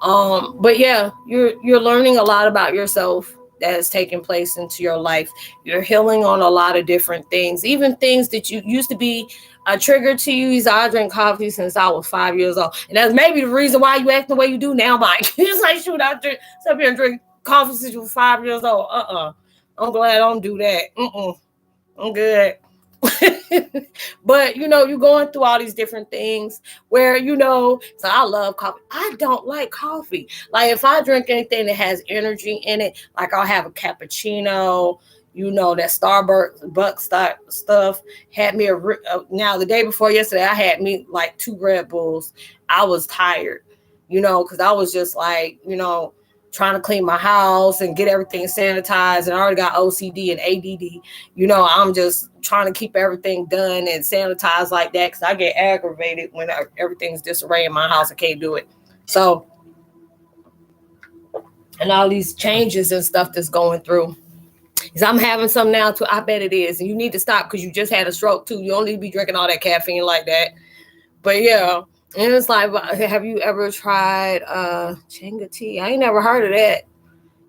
Speaker 1: But yeah, you're learning a lot about yourself that is taking place into your life. You're healing on a lot of different things, even things that you used to be a trigger to you. I drink coffee since I was 5 years old, and that's maybe the reason why you act the way you do now, Mike. It's like, shoot, I sit up here and drink coffee since you were 5 years old. I'm glad I don't do that. I'm good. But you're going through all these different things where so I love coffee. I don't like coffee. Like, if I drink anything that has energy in it, like I'll have a cappuccino, that Starbucks stuff. Had me now the day before yesterday, I had me like 2 Red Bulls. I was tired, because I was just like, trying to clean my house and get everything sanitized, and I already got OCD and ADD. I'm just trying to keep everything done and sanitized like that, because I get aggravated when everything's disarray in my house. I can't do it. So, and all these changes and stuff that's going through. Because I'm having some now too. I bet it is. And you need to stop, because you just had a stroke too. You don't need to be drinking all that caffeine like that. But yeah. And it's like, have you ever tried Chenga tea? I ain't never heard of that.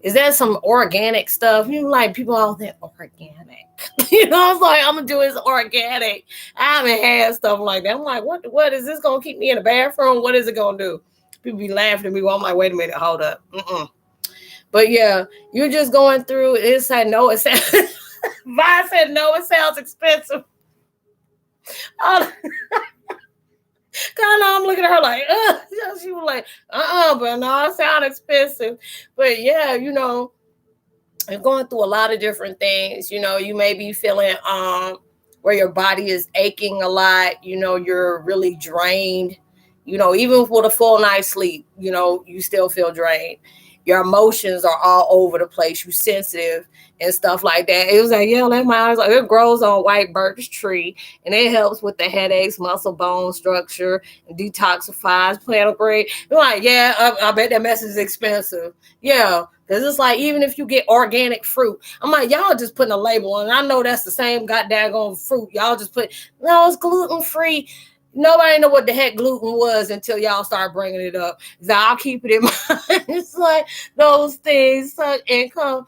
Speaker 1: Is that some organic stuff? Like, people all think organic. It's like, I'm going to do this organic. I haven't had stuff like that. I'm like, what is this going to keep me in the bathroom? What is it going to do? People be laughing at me. Well, I'm like, wait a minute, hold up. But yeah, you're just going through. It said, no, it sounds, Vi said, no, it sounds expensive. I'm looking at her like, she was like, but no, it sounds expensive. But yeah, you're going through a lot of different things. You may be feeling where your body is aching a lot. You're really drained. Even with a full night's sleep, you still feel drained. your emotions are all over the place. You sensitive and stuff like that. It was like, yeah, like my eyes, like it grows on white birch tree, and it helps with the headaches, muscle bone structure, and detoxifies plantal grade. I'm like, yeah, I bet that mess is expensive. Yeah, because it's like, even if you get organic fruit, I'm like, y'all just putting a label on it. I know that's the same goddamn fruit. Y'all just put, no, it's gluten free. Nobody know what the heck gluten was until y'all start bringing it up. So I'll keep it in mind. It's like those things, such and come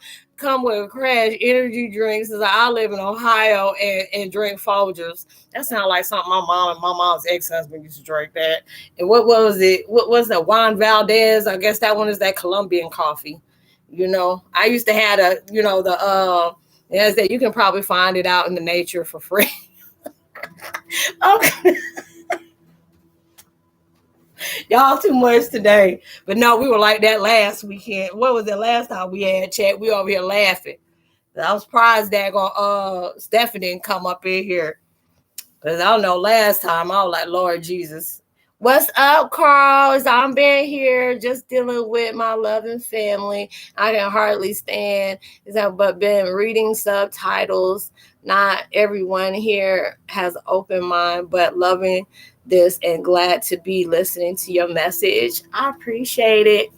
Speaker 1: with crash energy drinks. Is like, I live in Ohio and drink Folgers. That sounds like something my mom and my mom's ex-husband used to drink that. And what was it? What was that? Juan Valdez? I guess that one is that Colombian coffee. I used to have as that you can probably find it out in the nature for free. Okay. Y'all too much today. But no, we were like that last weekend. What was it last time we had chat? We over here laughing. I was surprised that Stephanie didn't come up in here. Because I don't know, last time I was like, Lord Jesus. What's up, Carl? I'm been here just dealing with my loving family. I can hardly stand. But been reading subtitles. Not everyone here has an open mind, but loving this and glad to be listening to your message. I appreciate it.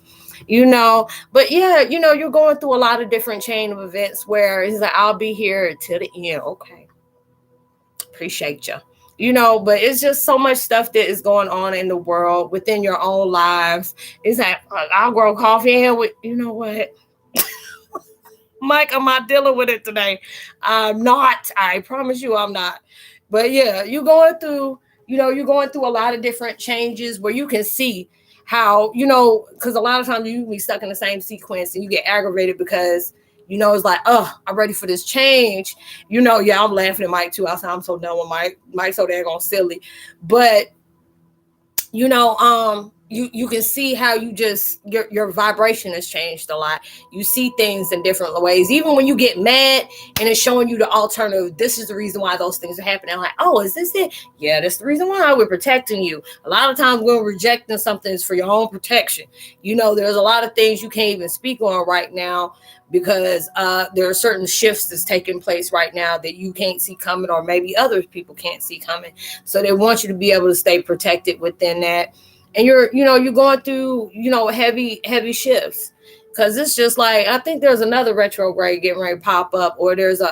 Speaker 1: But yeah, you're going through a lot of different chain of events where it's like, I'll be here till the end. Okay. Appreciate you. But it's just so much stuff that is going on in the world within your own lives. It's like, I'll grow coffee in with, what? Mike, I'm not dealing with it today. I'm not. I promise you I'm not. But yeah, you're going through a lot of different changes where you can see how, because a lot of times you be stuck in the same sequence and you get aggravated because, it's like, oh, I'm ready for this change. Yeah, I'm laughing at Mike too. I'm so done with Mike. Mike's so daggone silly. But, you can see how you just your vibration has changed a lot. You see things in different ways. Even when you get mad and it's showing you the alternative, this is the reason why those things are happening. I'm like, oh, is this it? Yeah, that's the reason why we're protecting you. A lot of times when we're rejecting something, it's for your own protection. There's a lot of things you can't even speak on right now because there are certain shifts that's taking place right now that you can't see coming, or maybe other people can't see coming. So they want you to be able to stay protected within that. And you're going through, heavy shifts, because it's just like, I think there's another retrograde getting ready to pop up, or there's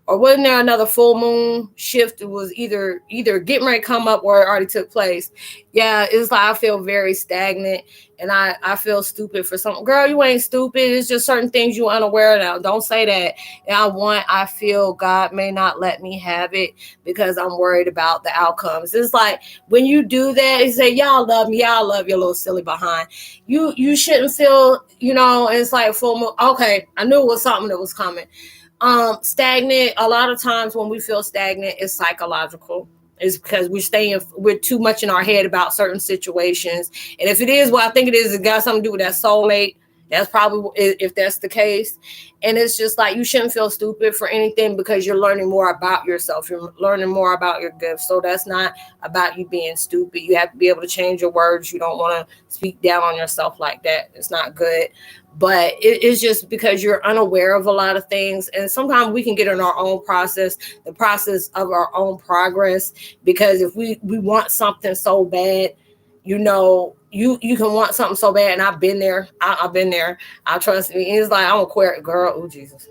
Speaker 1: or wasn't there another full moon shift? It was either getting ready to come up or it already took place. Yeah, it's like I feel very stagnant and I feel stupid for something. Girl, you ain't stupid. It's just certain things you're unaware of. Don't say that. And I feel God may not let me have it because I'm worried about the outcomes. It's like when you do that, you say, y'all love me, y'all love your little silly behind. You shouldn't feel, it's like full moon. Okay, I knew it was something that was coming. Stagnant. A lot of times when we feel stagnant, it's psychological. It's because we're too much in our head about certain situations. And if it is what I think it is, it got something to do with that soulmate. That's probably, if that's the case. And it's just like, you shouldn't feel stupid for anything because you're learning more about yourself. You're learning more about your gifts. So that's not about you being stupid. You have to be able to change your words. You don't want to speak down on yourself like that. It's not good. But it's just because you're unaware of a lot of things. And sometimes we can get in our own process, the process of our own progress. Because if we want something so bad, you can want something so bad. And I've been there. I've been there. I trust me. It's like, I'm Aquarius, girl. Oh, Jesus.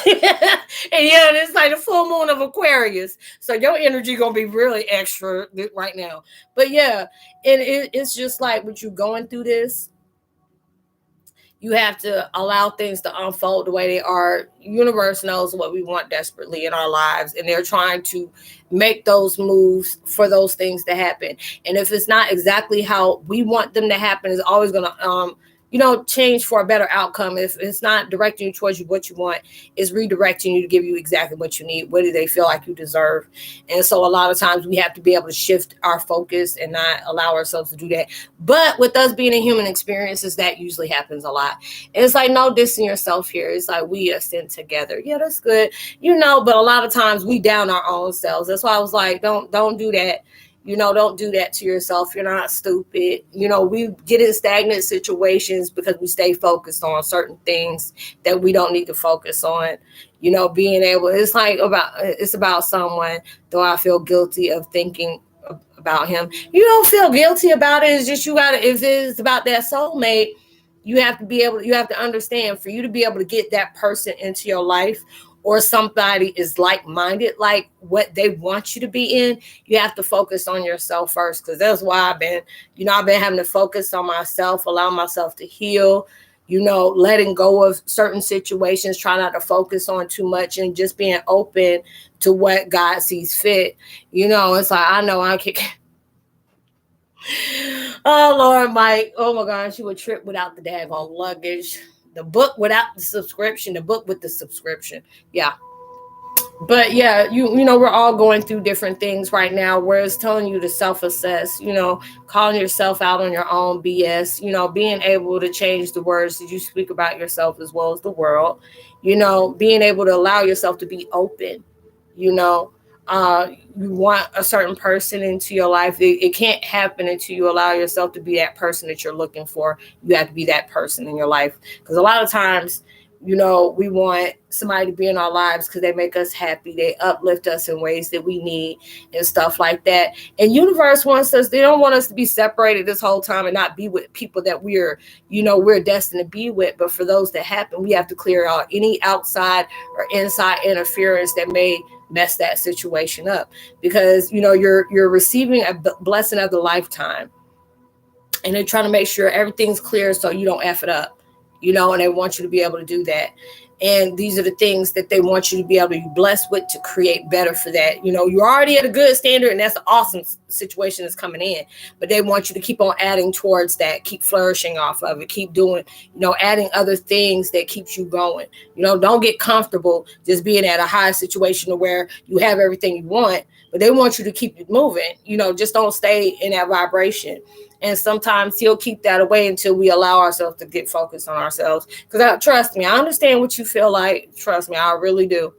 Speaker 1: And yeah, it's like the full moon of Aquarius. So your energy going to be really extra right now. But yeah, and it's just like with you going through this, you have to allow things to unfold the way they are. Universe knows what we want desperately in our lives, and they're trying to make those moves for those things to happen. And if it's not exactly how we want them to happen, it's always going to change for a better outcome. If it's not directing you towards what you want, it's redirecting you to give you exactly what you need. What do they feel like you deserve? And so a lot of times we have to be able to shift our focus and not allow ourselves to do that. But with us being in human experiences, that usually happens a lot. And it's like, no dissing yourself here. It's like, we ascend together. Yeah, that's good. But a lot of times we down our own selves. That's why I was like, don't do that. Don't do that to yourself. You're not stupid. We get in stagnant situations because we stay focused on certain things that we don't need to focus on. Being able, it's about someone, though I feel guilty of thinking about him. You don't feel guilty about it. It's just if it's about that soulmate, you have to understand, for you to be able to get that person into your life, or somebody is like-minded, like what they want you to be in, you have to focus on yourself first. Because that's why I've been having to focus on myself, allow myself to heal, letting go of certain situations, try not to focus on too much, and just being open to what God sees fit. It's like, I know I can. Oh, Lord, Mike. Oh, my gosh. You would trip without the daggone luggage. The book without the subscription. The book with the subscription. Yeah. But yeah, we're all going through different things right now, where it's telling you to self-assess, calling yourself out on your own BS, being able to change the words that you speak about yourself as well as the world, being able to allow yourself to be open, you want a certain person into your life. It can't happen until you allow yourself to be that person that you're looking for. You have to be that person in your life. Because a lot of times, we want somebody to be in our lives because they make us happy. They uplift us in ways that we need and stuff like that. And universe wants us, they don't want us to be separated this whole time and not be with people that we're destined to be with. But for those that happen, we have to clear out any outside or inside interference that may mess that situation up. Because, you're receiving a blessing of the lifetime. And they're trying to make sure everything's clear so you don't F it up. And they want you to be able to do that. And these are the things that they want you to be able to be blessed with to create better for that. You're already at a good standard, and that's an awesome situation that's coming in. But they want you to keep on adding towards that, keep flourishing off of it, keep doing, adding other things that keeps you going. Don't get comfortable just being at a high situation where you have everything you want, but they want you to keep it moving. Just don't stay in that vibration. And sometimes he'll keep that away until we allow ourselves to get focused on ourselves. Because trust me, I understand what you feel like. Trust me, I really do.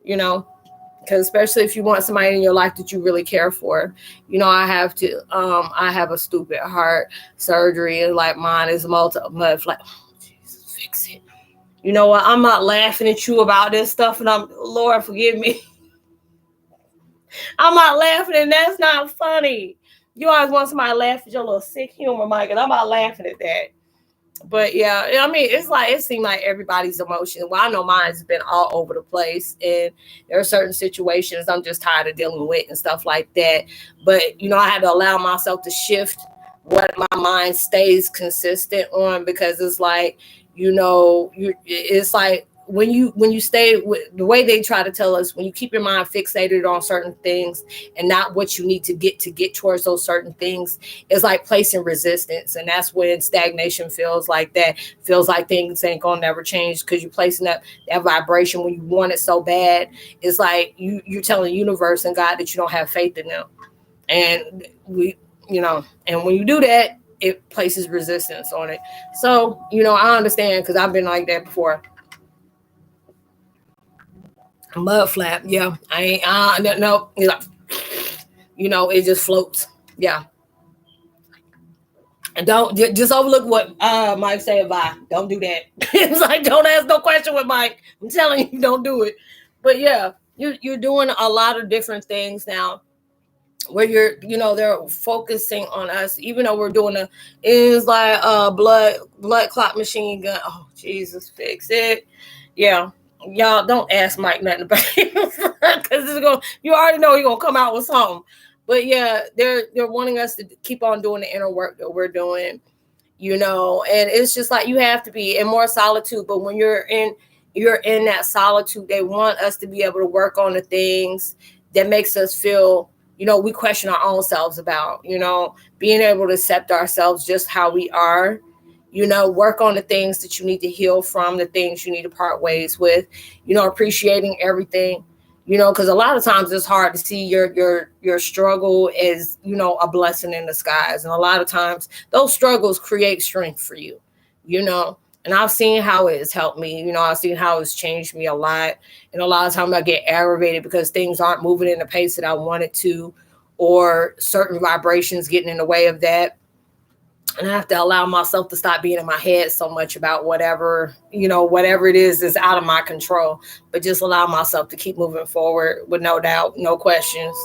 Speaker 1: Because especially if you want somebody in your life that you really care for. I have a stupid heart surgery, and like mine is like, oh, Jesus, fix it. You know what? I'm not laughing at you about this stuff, and Lord, forgive me. I'm not laughing, and that's not funny. You always want somebody to laugh at your little sick humor, Mike, and I'm not laughing at that. But yeah, it seemed like everybody's emotion. Well, I know mine's been all over the place, and there are certain situations I'm just tired of dealing with and stuff like that. But I had to allow myself to shift what my mind stays consistent on, because it's like, it's like when you stay with the way they try to tell us, when you keep your mind fixated on certain things and not what you need to get towards those certain things, it's like placing resistance. And that's when stagnation feels like that, feels like things ain't gonna never change, because you're placing that vibration when you want it so bad. It's like you're telling the universe and God that you don't have faith in them. And and when you do that, it places resistance on it. So, I understand, because I've been like that before. Mud flap, yeah. I ain't no, it just floats. Yeah. And don't just overlook what Mike said. Bye. Don't do that. It's like, don't ask no question with Mike. I'm telling you, don't do it. But yeah, you're doing a lot of different things now, where they're focusing on us, even though we're doing it's like blood clot machine gun. Oh, Jesus, fix it. Yeah. Y'all don't ask Mike nothing about it, because you already know he's gonna come out with something. But yeah, they're wanting us to keep on doing the inner work that we're doing, and it's just like, you have to be in more solitude. But when you're in that solitude, they want us to be able to work on the things that makes us feel, we question our own selves about, being able to accept ourselves just how we are. Work on the things that you need to heal from, the things you need to part ways with, appreciating everything, because a lot of times it's hard to see your struggle as, a blessing in disguise. And a lot of times those struggles create strength for you, and I've seen how it has helped me. I've seen how it's changed me a lot. And a lot of times I get aggravated because things aren't moving in the pace that I wanted to, or certain vibrations getting in the way of that. And I have to allow myself to stop being in my head so much about whatever, whatever it is out of my control, but just allow myself to keep moving forward with no doubt, no questions.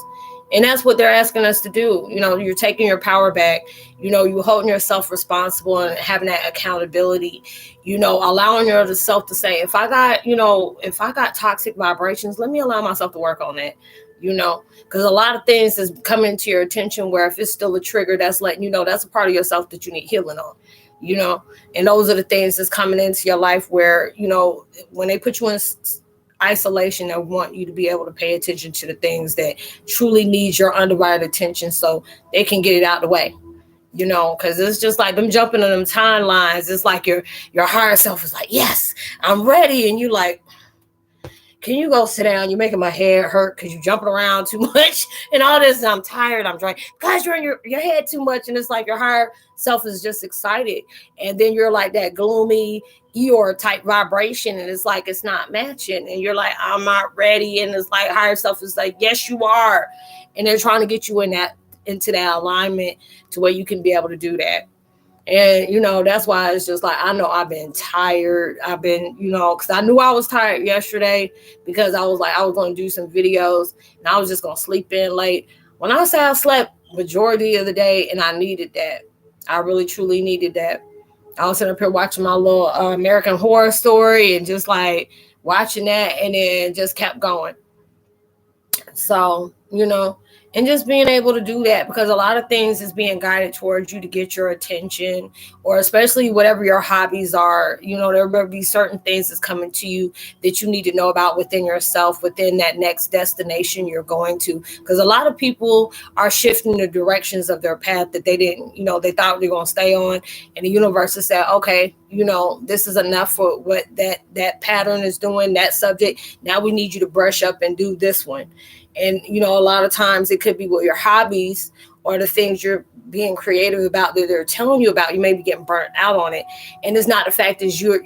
Speaker 1: And that's what they're asking us to do. You're taking your power back, you're holding yourself responsible and having that accountability, allowing yourself to say, if I got toxic vibrations, let me allow myself to work on that. Because a lot of things is coming to your attention where if it's still a trigger, that's letting you know that's a part of yourself that you need healing on, and those are the things that's coming into your life where, when they put you in isolation, they want you to be able to pay attention to the things that truly need your undivided attention so they can get it out of the way. Because it's just like them jumping on them timelines. It's like your higher self is like, yes, I'm ready. And you like, can you go sit down? You're making my head hurt because you're jumping around too much and all this. I'm tired. I'm trying. Guys, you're in your head too much. And it's like your higher self is just excited. And then you're like that gloomy Eeyore type vibration. And it's like, it's not matching. And you're like, I'm not ready. And it's like higher self is like, yes, you are. And they're trying to get you into that alignment to where you can be able to do that. And, that's why it's just like, I know I've been tired. I've been, because I knew I was tired yesterday because I was like, I was going to do some videos and I was just going to sleep in late. When I say I slept majority of the day, and I needed that. I really, truly needed that. I was sitting up here watching my little American Horror Story and just like watching that, and then just kept going. So, and just being able to do that, because a lot of things is being guided towards you to get your attention, or especially whatever your hobbies are. There will be certain things that's coming to you that you need to know about within yourself, within that next destination you're going to. Because a lot of people are shifting the directions of their path that they didn't, they thought they were going to stay on. And the universe has said, okay, this is enough for what that pattern is doing, that subject. Now we need you to brush up and do this one. And, a lot of times it could be with your hobbies or the things you're being creative about that they're telling you about. You may be getting burnt out on it. And it's not the fact is you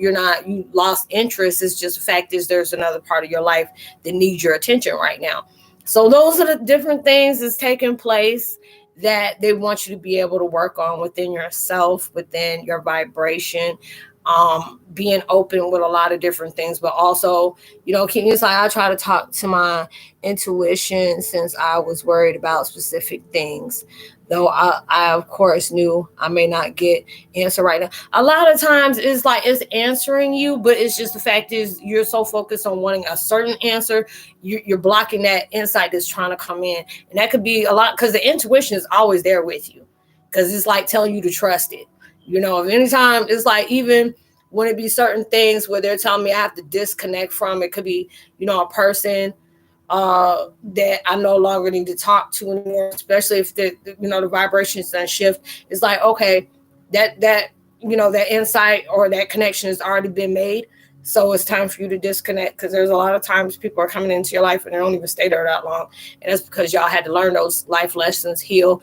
Speaker 1: lost interest. It's just the fact is there's another part of your life that needs your attention right now. So those are the different things that's taking place that they want you to be able to work on within yourself, within your vibration. Being open with a lot of different things, but also, it's like I try to talk to my intuition since I was worried about specific things. Though I of course knew I may not get answer right now. A lot of times it's like it's answering you, but it's just the fact is you're so focused on wanting a certain answer, you're blocking that insight that's trying to come in. And that could be a lot because the intuition is always there with you, because it's like telling you to trust it. Anytime it's like, even when it be certain things where they're telling me I have to disconnect from, it could be, a person that I no longer need to talk to anymore, especially if the vibrations don't shift. It's like, okay, that insight or that connection has already been made. So it's time for you to disconnect, because there's a lot of times people are coming into your life and they don't even stay there that long. And that's because y'all had to learn those life lessons, heal,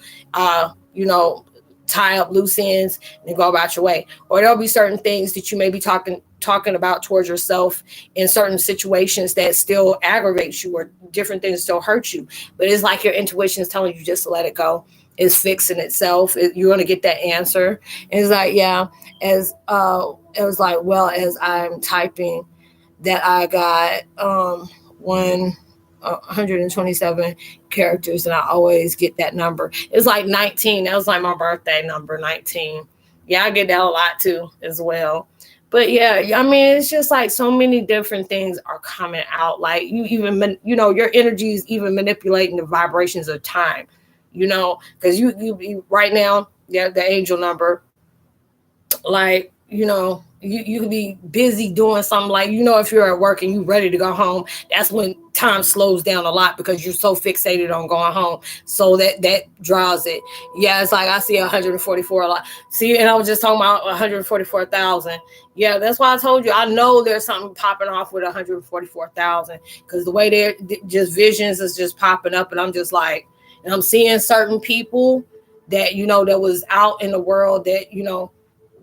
Speaker 1: tie up loose ends and go about your way. Or there'll be certain things that you may be talking about towards yourself in certain situations that still aggravates you, or different things still hurt you. But it's like your intuition is telling you just to let it go. It's fixing itself. You're going to get that answer. And it's like, yeah, as it was like, well, as I'm typing that I got 127 characters, and I always get that number. It's like 19. That was like my birthday number, 19. Yeah, I get that a lot too as well. But yeah, I mean, it's just like so many different things are coming out. Like you even, your energy is even manipulating the vibrations of time, because you right now, yeah, the angel number, like, you could be busy doing something, like, if you're at work and you're ready to go home, that's when time slows down a lot because you're so fixated on going home. So that draws it. Yeah, it's like I see 144 a lot. See, and I was just talking about 144,000. Yeah, that's why I told you I know there's something popping off with 144,000, because the way they're just visions is just popping up, and I'm just like, and I'm seeing certain people that that was out in the world that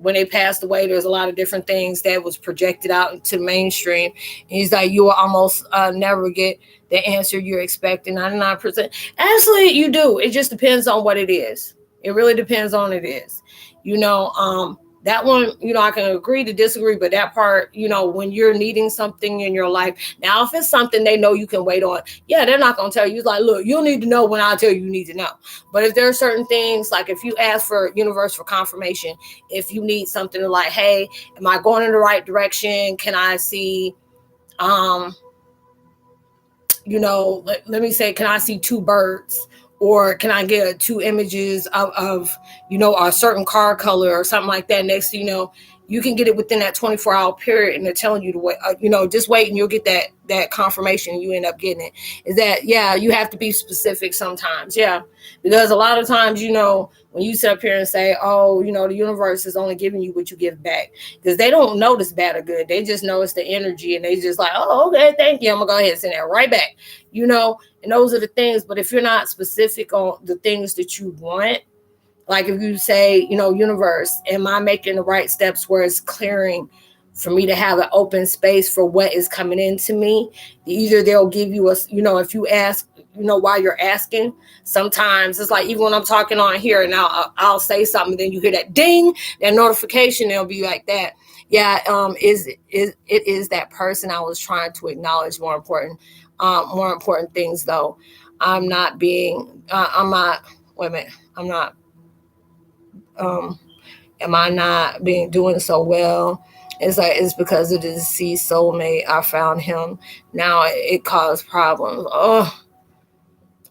Speaker 1: when they passed away, there's a lot of different things that was projected out into mainstream. And he's like, you will almost never get the answer you're expecting. 99%. Actually, you do. It just depends on what it is. It really depends on what it is. That one, I can agree to disagree, but that part, when you're needing something in your life. Now, if it's something they know you can wait on, yeah, they're not going to tell you. It's like, look, you'll need to know when I tell you need to know. But if there are certain things, like if you ask for universe for confirmation, if you need something like, hey, am I going in the right direction? Can I see, let me say, can I see two birds? Or can I get two images of a certain car color or something like that? Next, you can get it within that 24-hour period, and they're telling you to wait. Just wait, and you'll get that confirmation. And you end up getting it. Is that, yeah? You have to be specific sometimes, yeah, because a lot of times, when you sit up here and say, oh, the universe is only giving you what you give back, because they don't notice bad or good. They just know it's the energy, and they just like, oh, okay, thank you. I'm gonna go ahead and send that right back, and those are the things. But if you're not specific on the things that you want, like if you say, universe, am I making the right steps where it's clearing for me to have an open space for what is coming into me? Either they'll give you if you ask, while you're asking, sometimes it's like, even when I'm talking on here and I'll say something, and then you hear that ding, that notification, it'll be like that. Yeah, it is that person I was trying to acknowledge. More important things, though. I'm not, am I not doing so well? It's because of the deceased soulmate. I found him. Now it caused problems. Oh,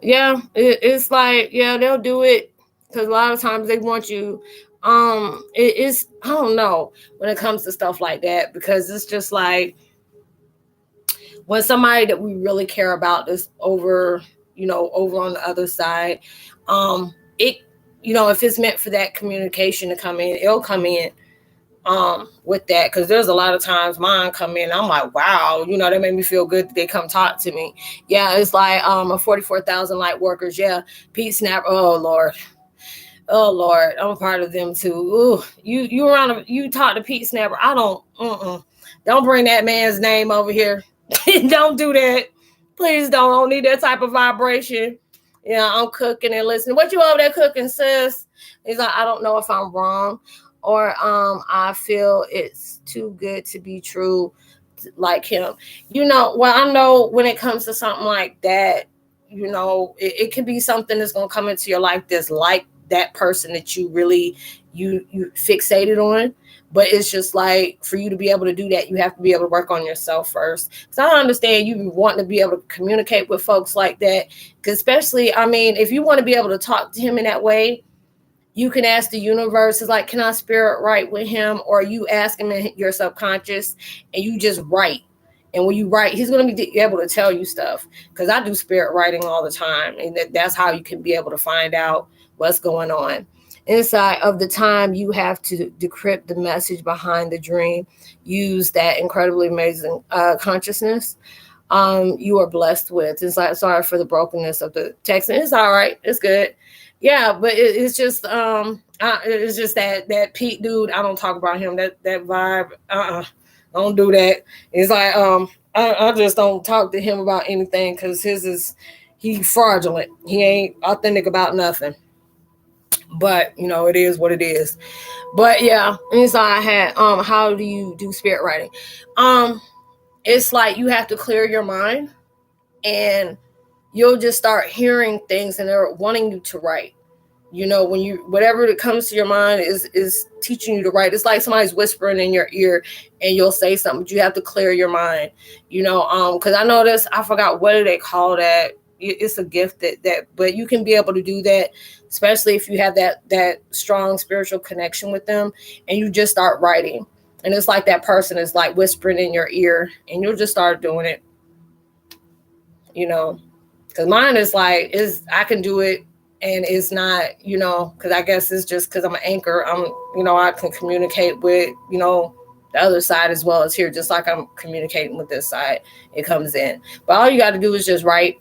Speaker 1: yeah. It's like, yeah, they'll do it because a lot of times they want you. It's, I don't know, when it comes to stuff like that, because it's just like when somebody that we really care about is over on the other side, if it's meant for that communication to come in, it'll come in with that. Because there's a lot of times mine come in, I'm like, wow, that made me feel good that they come talk to me. Yeah, it's like a 44,000 light workers. Yeah, Pete Snapper. Oh Lord, I'm a part of them too. Ooh, you talk to Pete Snapper. I don't bring that man's name over here. Don't do that. Please don't. I don't need that type of vibration. Yeah, I'm cooking and listening. What you over there cooking, sis? He's like, I don't know if I'm wrong, or I feel it's too good to be true, like him. Well, I know when it comes to something like that, it can be something that's gonna come into your life that's like that person that you really you fixated on. But it's just like, for you to be able to do that, you have to be able to work on yourself first. So I understand you want to be able to communicate with folks like that. Because especially, if you want to be able to talk to him in that way, you can ask the universe, is like, can I spirit write with him? Or you ask him in your subconscious and you just write. And when you write, he's going to be able to tell you stuff. Because I do spirit writing all the time. And that's how you can be able to find out what's going on. Inside of the time you have to decrypt the message behind the dream, use that incredibly amazing consciousness you are blessed with. It's like, sorry for the brokenness of the text. And it's all right. It's good. Yeah, but it's just it's just that Pete dude. I don't talk about him. That vibe. Don't do that. It's like I just don't talk to him about anything, because he's fraudulent. He ain't authentic about nothing. But it is what it is. But yeah, inside I had how do you do spirit writing? It's like you have to clear your mind, and you'll just start hearing things, and they're wanting you to write. When whatever that comes to your mind is teaching you to write. It's like somebody's whispering in your ear, and you'll say something, but you have to clear your mind. Because I know this. I forgot, what do they call that? It's a gift that but you can be able to do that, especially if you have that strong spiritual connection with them, and you just start writing, and it's like that person is like whispering in your ear, and you'll just start doing it. Because mine is like, I can do it, and it's not, because I guess it's just because I'm an anchor. I can communicate with the other side as well as here, just like I'm communicating with this side. It comes in, but all you got to do is just write.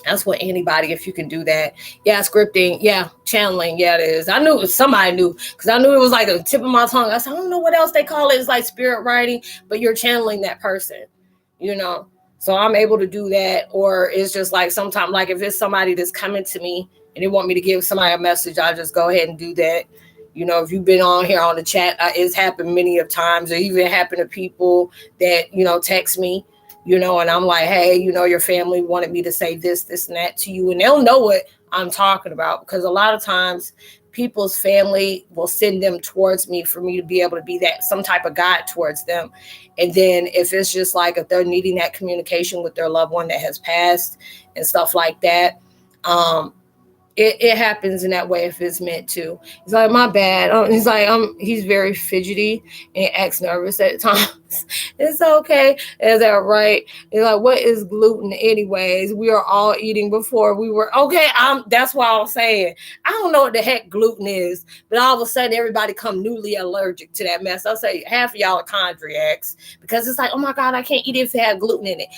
Speaker 1: That's what anybody, if you can do that. Yeah, scripting. Yeah, channeling. Yeah, it is. I knew it was somebody knew because I knew it was like a tip of my tongue. I said, I don't know what else they call it. It's like spirit writing, but you're channeling that person, you know. So I'm able to do that. Or it's just like sometimes, like if it's somebody that's coming to me and they want me to give somebody a message, I'll just go ahead and do that. You know, if you've been on here on the chat, it's happened many of times. It even happened to people that, text me, and I'm like, hey, your family wanted me to say this, this, and that to you. And they'll know what I'm talking about because a lot of times people's family will send them towards me for me to be able to be that some type of guide towards them. And then if it's just like if they're needing that communication with their loved one that has passed and stuff like that, it happens in that way if it's meant to. He's like, my bad. He's like, he's very fidgety and acts nervous at times. It's okay. Is that right? He's like, what is gluten anyways? We are all eating before we were okay. That's why I was saying I don't know what the heck gluten is, but all of a sudden everybody come newly allergic to that mess. I'll say half of y'all are chondriacs because it's like, oh my God, I can't eat it if it had gluten in it.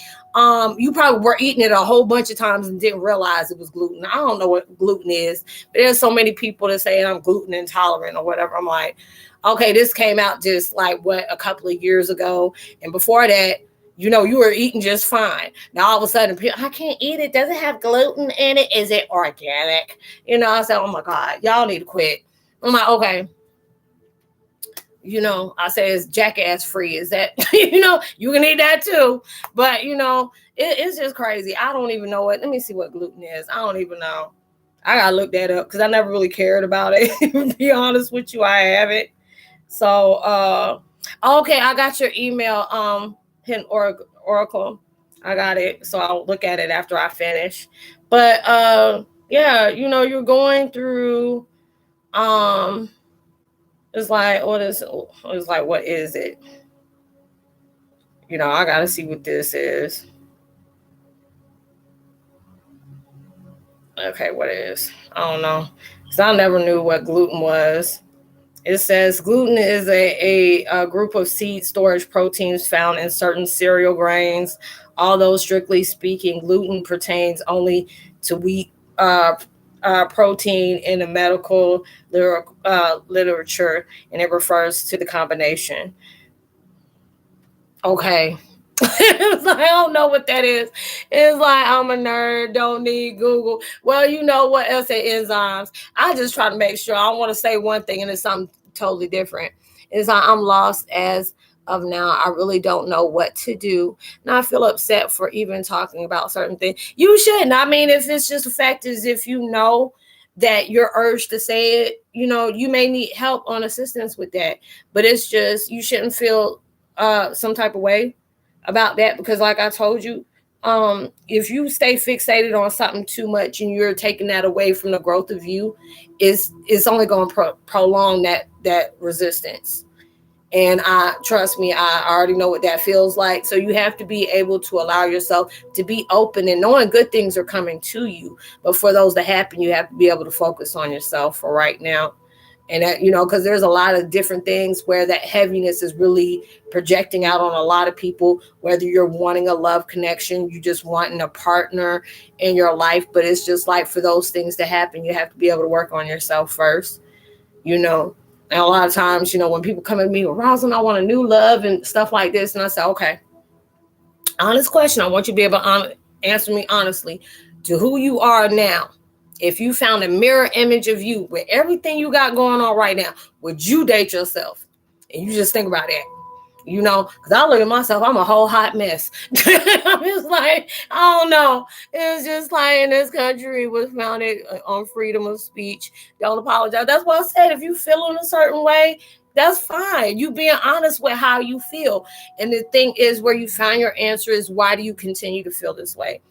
Speaker 1: You probably were eating it a whole bunch of times and didn't realize it was gluten. I don't know what gluten is, but there's so many people that say I'm gluten intolerant or whatever. I'm like, okay, this came out just like a couple of years ago. And before that, you were eating just fine. Now all of a sudden, I can't eat it. Does it have gluten in it? Is it organic? I said, oh my God, y'all need to quit. I'm like, okay. I say it's jackass free. Is that, you can eat that too. But, it's just crazy. I don't even know let me see what gluten is. I don't even know. I got to look that up because I never really cared about it. To be honest with you, I haven't. So, okay, I got your email, Hidden Oracle. I got it. So I'll look at it after I finish. But, yeah, you're going through, it's like, what is it? I got to see what this is. Okay, what is? I don't know. Because I never knew what gluten was. It says gluten is a group of seed storage proteins found in certain cereal grains. Although strictly speaking, gluten pertains only to wheat protein in the medical literature, and it refers to the combination. Okay. It's like, I don't know what that is. It's like, I'm a nerd, don't need Google. Well, you know what else at enzymes? I just try to make sure. I don't want to say one thing and it's something totally different. It's like, I'm lost as of now. I really don't know what to do. And I feel upset for even talking about certain things. You shouldn't. I mean, if it's just a fact is if that you're urged to say it, you may need help on assistance with that. But it's just, you shouldn't feel some type of way about that because like I told you, if you stay fixated on something too much and you're taking that away from the growth of you, it's only going to prolong that resistance. And trust me, I already know what that feels like. So you have to be able to allow yourself to be open and knowing good things are coming to you. But for those to happen, you have to be able to focus on yourself for right now. And that, because there's a lot of different things where that heaviness is really projecting out on a lot of people, whether you're wanting a love connection, you just wanting a partner in your life. But it's just like for those things to happen, you have to be able to work on yourself first, And a lot of times, when people come at me, Roslynn, I want a new love and stuff like this. And I say, okay, honest question. I want you to be able to answer me honestly to who you are now. If you found a mirror image of you with everything you got going on right now, would you date yourself? And you just think about that, because I look at myself, I'm a whole hot mess. I'm just like, I don't know. It's just like in this country was founded on freedom of speech. Don't apologize. That's what I said. If you feel in a certain way, that's fine. You being honest with how you feel. And the thing is where you find your answer is why do you continue to feel this way?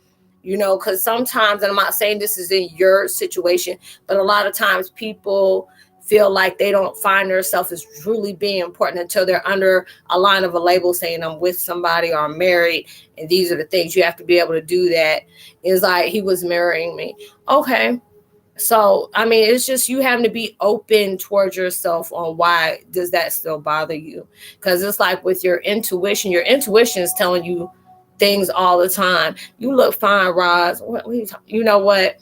Speaker 1: Because sometimes, and I'm not saying this is in your situation, but a lot of times people feel like they don't find themselves as truly being important until they're under a line of a label saying I'm with somebody or I'm married. And these are the things you have to be able to do that. It's like he was marrying me. Okay. So, I mean, it's just you having to be open towards yourself on why does that still bother you? Because it's like with your intuition is telling you things all the time. You look fine, Roz. You know what?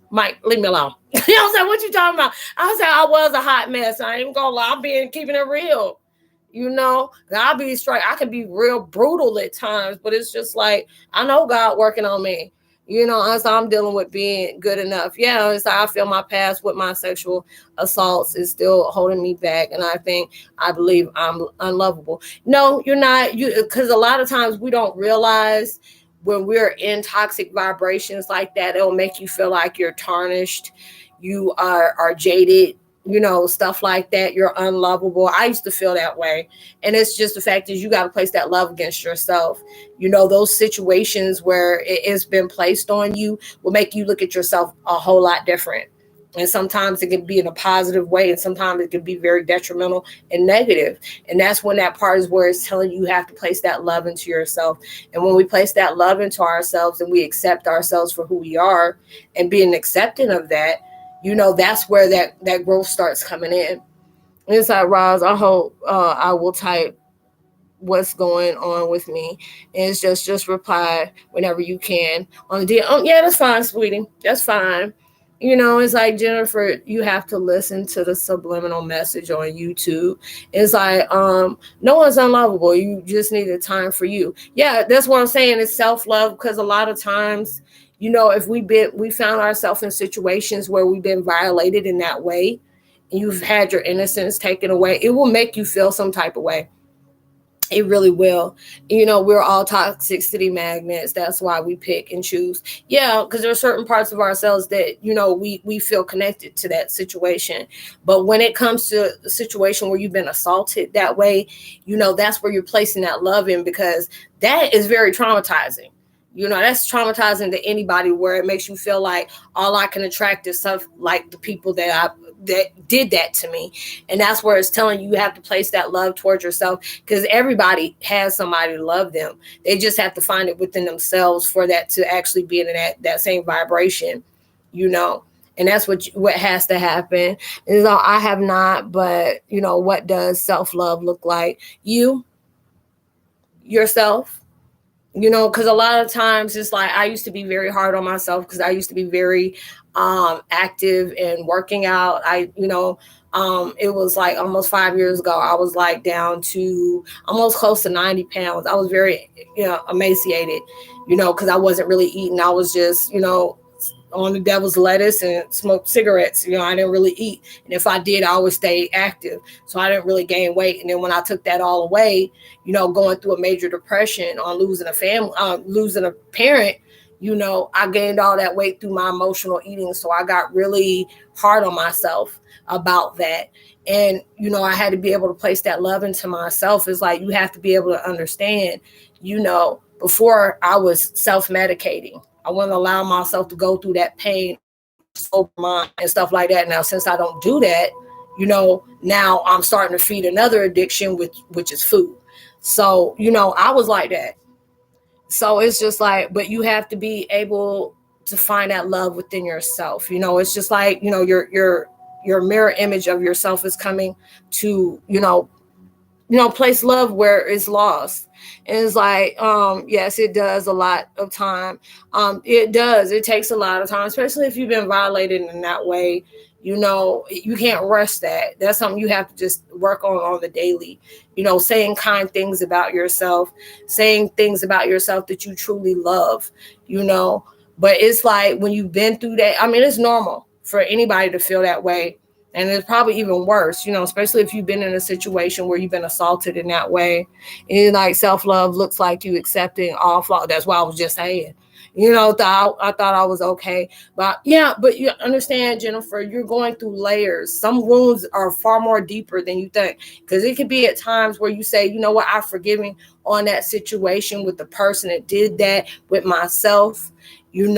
Speaker 1: Mike, leave me alone. You know what I'm saying? What you talking about? I was saying I was a hot mess. I ain't even gonna lie. I'm keeping it real. You know, I'll be straight. I can be real brutal at times, but it's just like I know God working on me. You know, as I'm dealing with being good enough. Yeah, it's like I feel my past with my sexual assaults is still holding me back, and I believe I'm unlovable. No, you're not. Because a lot of times we don't realize when we're in toxic vibrations like that, it'll make you feel like you're tarnished, you are jaded, stuff like that. You're unlovable. I used to feel that way. And it's just the fact is you got to place that love against yourself. Those situations where it's been placed on you will make you look at yourself a whole lot different. And sometimes it can be in a positive way, and sometimes it can be very detrimental and negative. And that's when that part is where it's telling you have to place that love into yourself. And when we place that love into ourselves and we accept ourselves for who we are and being accepting of that, that's where that growth starts coming in. Inside Roz, I hope I will type what's going on with me. And it's just reply whenever you can on the DM. Oh, yeah, that's fine, sweetie. That's fine. It's like, Jennifer, you have to listen to the subliminal message on YouTube. It's like, no one's unlovable. You just need a time for you. Yeah, that's what I'm saying. It's self-love, because a lot of times, if we found ourselves in situations where we've been violated in that way, and you've had your innocence taken away, it will make you feel some type of way. It really will. We're all toxicity magnets. That's why we pick and choose. Yeah, because there are certain parts of ourselves that, we feel connected to that situation. But when it comes to a situation where you've been assaulted that way, that's where you're placing that love in, because that is very traumatizing. That's traumatizing to anybody, where it makes you feel like all I can attract is stuff like the people that did that to me. And that's where it's telling you have to place that love towards yourself, because everybody has somebody to love them. They just have to find it within themselves for that to actually be in that same vibration, and that's what has to happen. Is I have not, but what does self-love look like? Yourself. Because a lot of times it's like I used to be very hard on myself, because I used to be very active and working out. It was like almost 5 years ago, I was like down to almost close to 90 pounds. I was very, emaciated, because I wasn't really eating. I was just, on the devil's lettuce and smoked cigarettes. I didn't really eat. And if I did, I always stayed active. So I didn't really gain weight. And then when I took that all away, going through a major depression on losing a family, losing a parent, I gained all that weight through my emotional eating. So I got really hard on myself about that. And, I had to be able to place that love into myself. It's like, you have to be able to understand, before I was self-medicating, I wouldn't allow myself to go through that pain, sober mind and stuff like that. Now, since I don't do that, now I'm starting to feed another addiction, which is food. So, I was like that. So it's just like, but you have to be able to find that love within yourself. It's just like, your mirror image of yourself is coming to, place love where it's lost. And it's like, yes, it does a lot of time. It does. It takes a lot of time, especially if you've been violated in that way. You can't rush that. That's something you have to just work on the daily, saying kind things about yourself, saying things about yourself that you truly love, but it's like when you've been through that, it's normal for anybody to feel that way. And it's probably even worse, especially if you've been in a situation where you've been assaulted in that way. And like self-love looks like you accepting all flaws. That's what I was just saying. I thought I was okay. But yeah, but you understand, Jennifer, you're going through layers. Some wounds are far more deeper than you think. Because it could be at times where you say, you know what, I'm forgiving on that situation with the person that did that, with myself, and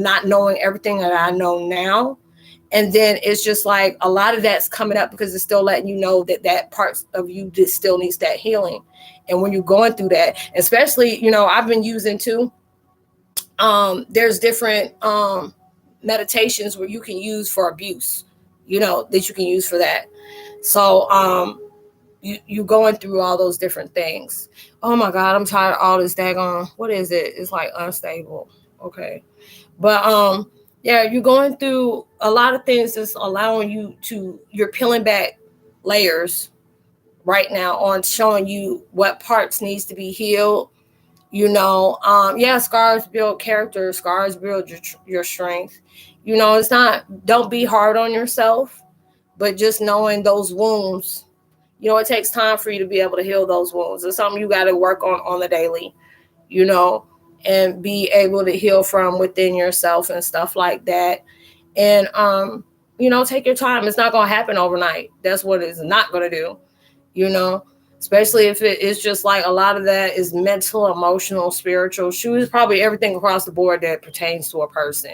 Speaker 1: not knowing everything that I know now. And then it's just like a lot of that's coming up because it's still letting you know that parts of you that still needs that healing. And when you're going through that, especially, I've been using too, there's different meditations where you can use for abuse, that you can use for that. So you going through all those different things. Oh my God, I'm tired of all this daggone. What is it? It's like unstable. Okay. But yeah, you're going through a lot of things that's allowing you to, you're peeling back layers right now on showing you what parts needs to be healed. Yeah, scars build character, scars build your strength. It's not, don't be hard on yourself, but just knowing those wounds, it takes time for you to be able to heal those wounds. It's something you got to work on the daily, you know, and be able to heal from within yourself and stuff like that. And, take your time. It's not going to happen overnight. That's what it's not going to do, you know, especially if it is just like a lot of that is mental, emotional, spiritual. Shoes, probably everything across the board that pertains to a person,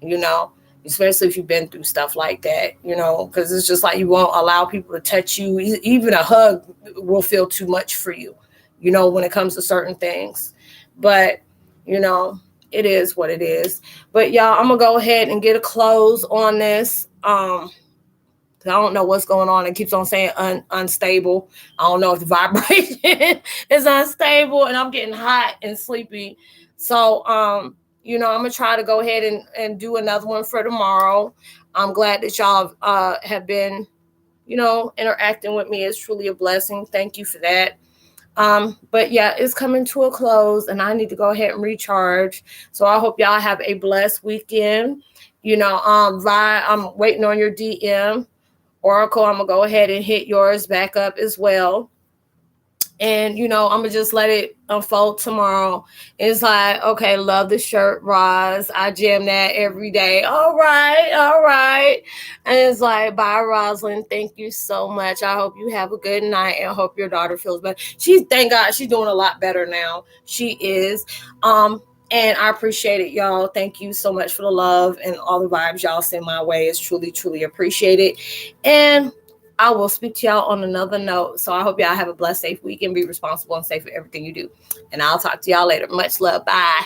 Speaker 1: you know, especially if you've been through stuff like that, because it's just like you won't allow people to touch you. Even a hug will feel too much for you, when it comes to certain things. But, it is what it is. But y'all, I'm going to go ahead and get a close on this. I don't know what's going on. It keeps on saying unstable. I don't know if the vibration is unstable, and I'm getting hot and sleepy. So, I'm going to try to go ahead and do another one for tomorrow. I'm glad that y'all have been, interacting with me. It's truly a blessing. Thank you for that. But yeah, it's coming to a close, and I need to go ahead and recharge. So I hope y'all have a blessed weekend. I'm waiting on your DM. Oracle, I'm going to go ahead and hit yours back up as well. And, I'm going to just let it unfold tomorrow. It's like, okay, love the shirt, Roz. I jam that every day. All right. And it's like, bye, Roslynn. Thank you so much. I hope you have a good night, and I hope your daughter feels better. Thank God, she's doing a lot better now. She is. And I appreciate it, y'all. Thank you so much for the love and all the vibes y'all send my way. It's truly, truly appreciated. And I will speak to y'all on another note. So I hope y'all have a blessed, safe week, and be responsible and safe for everything you do. And I'll talk to y'all later. Much love. Bye.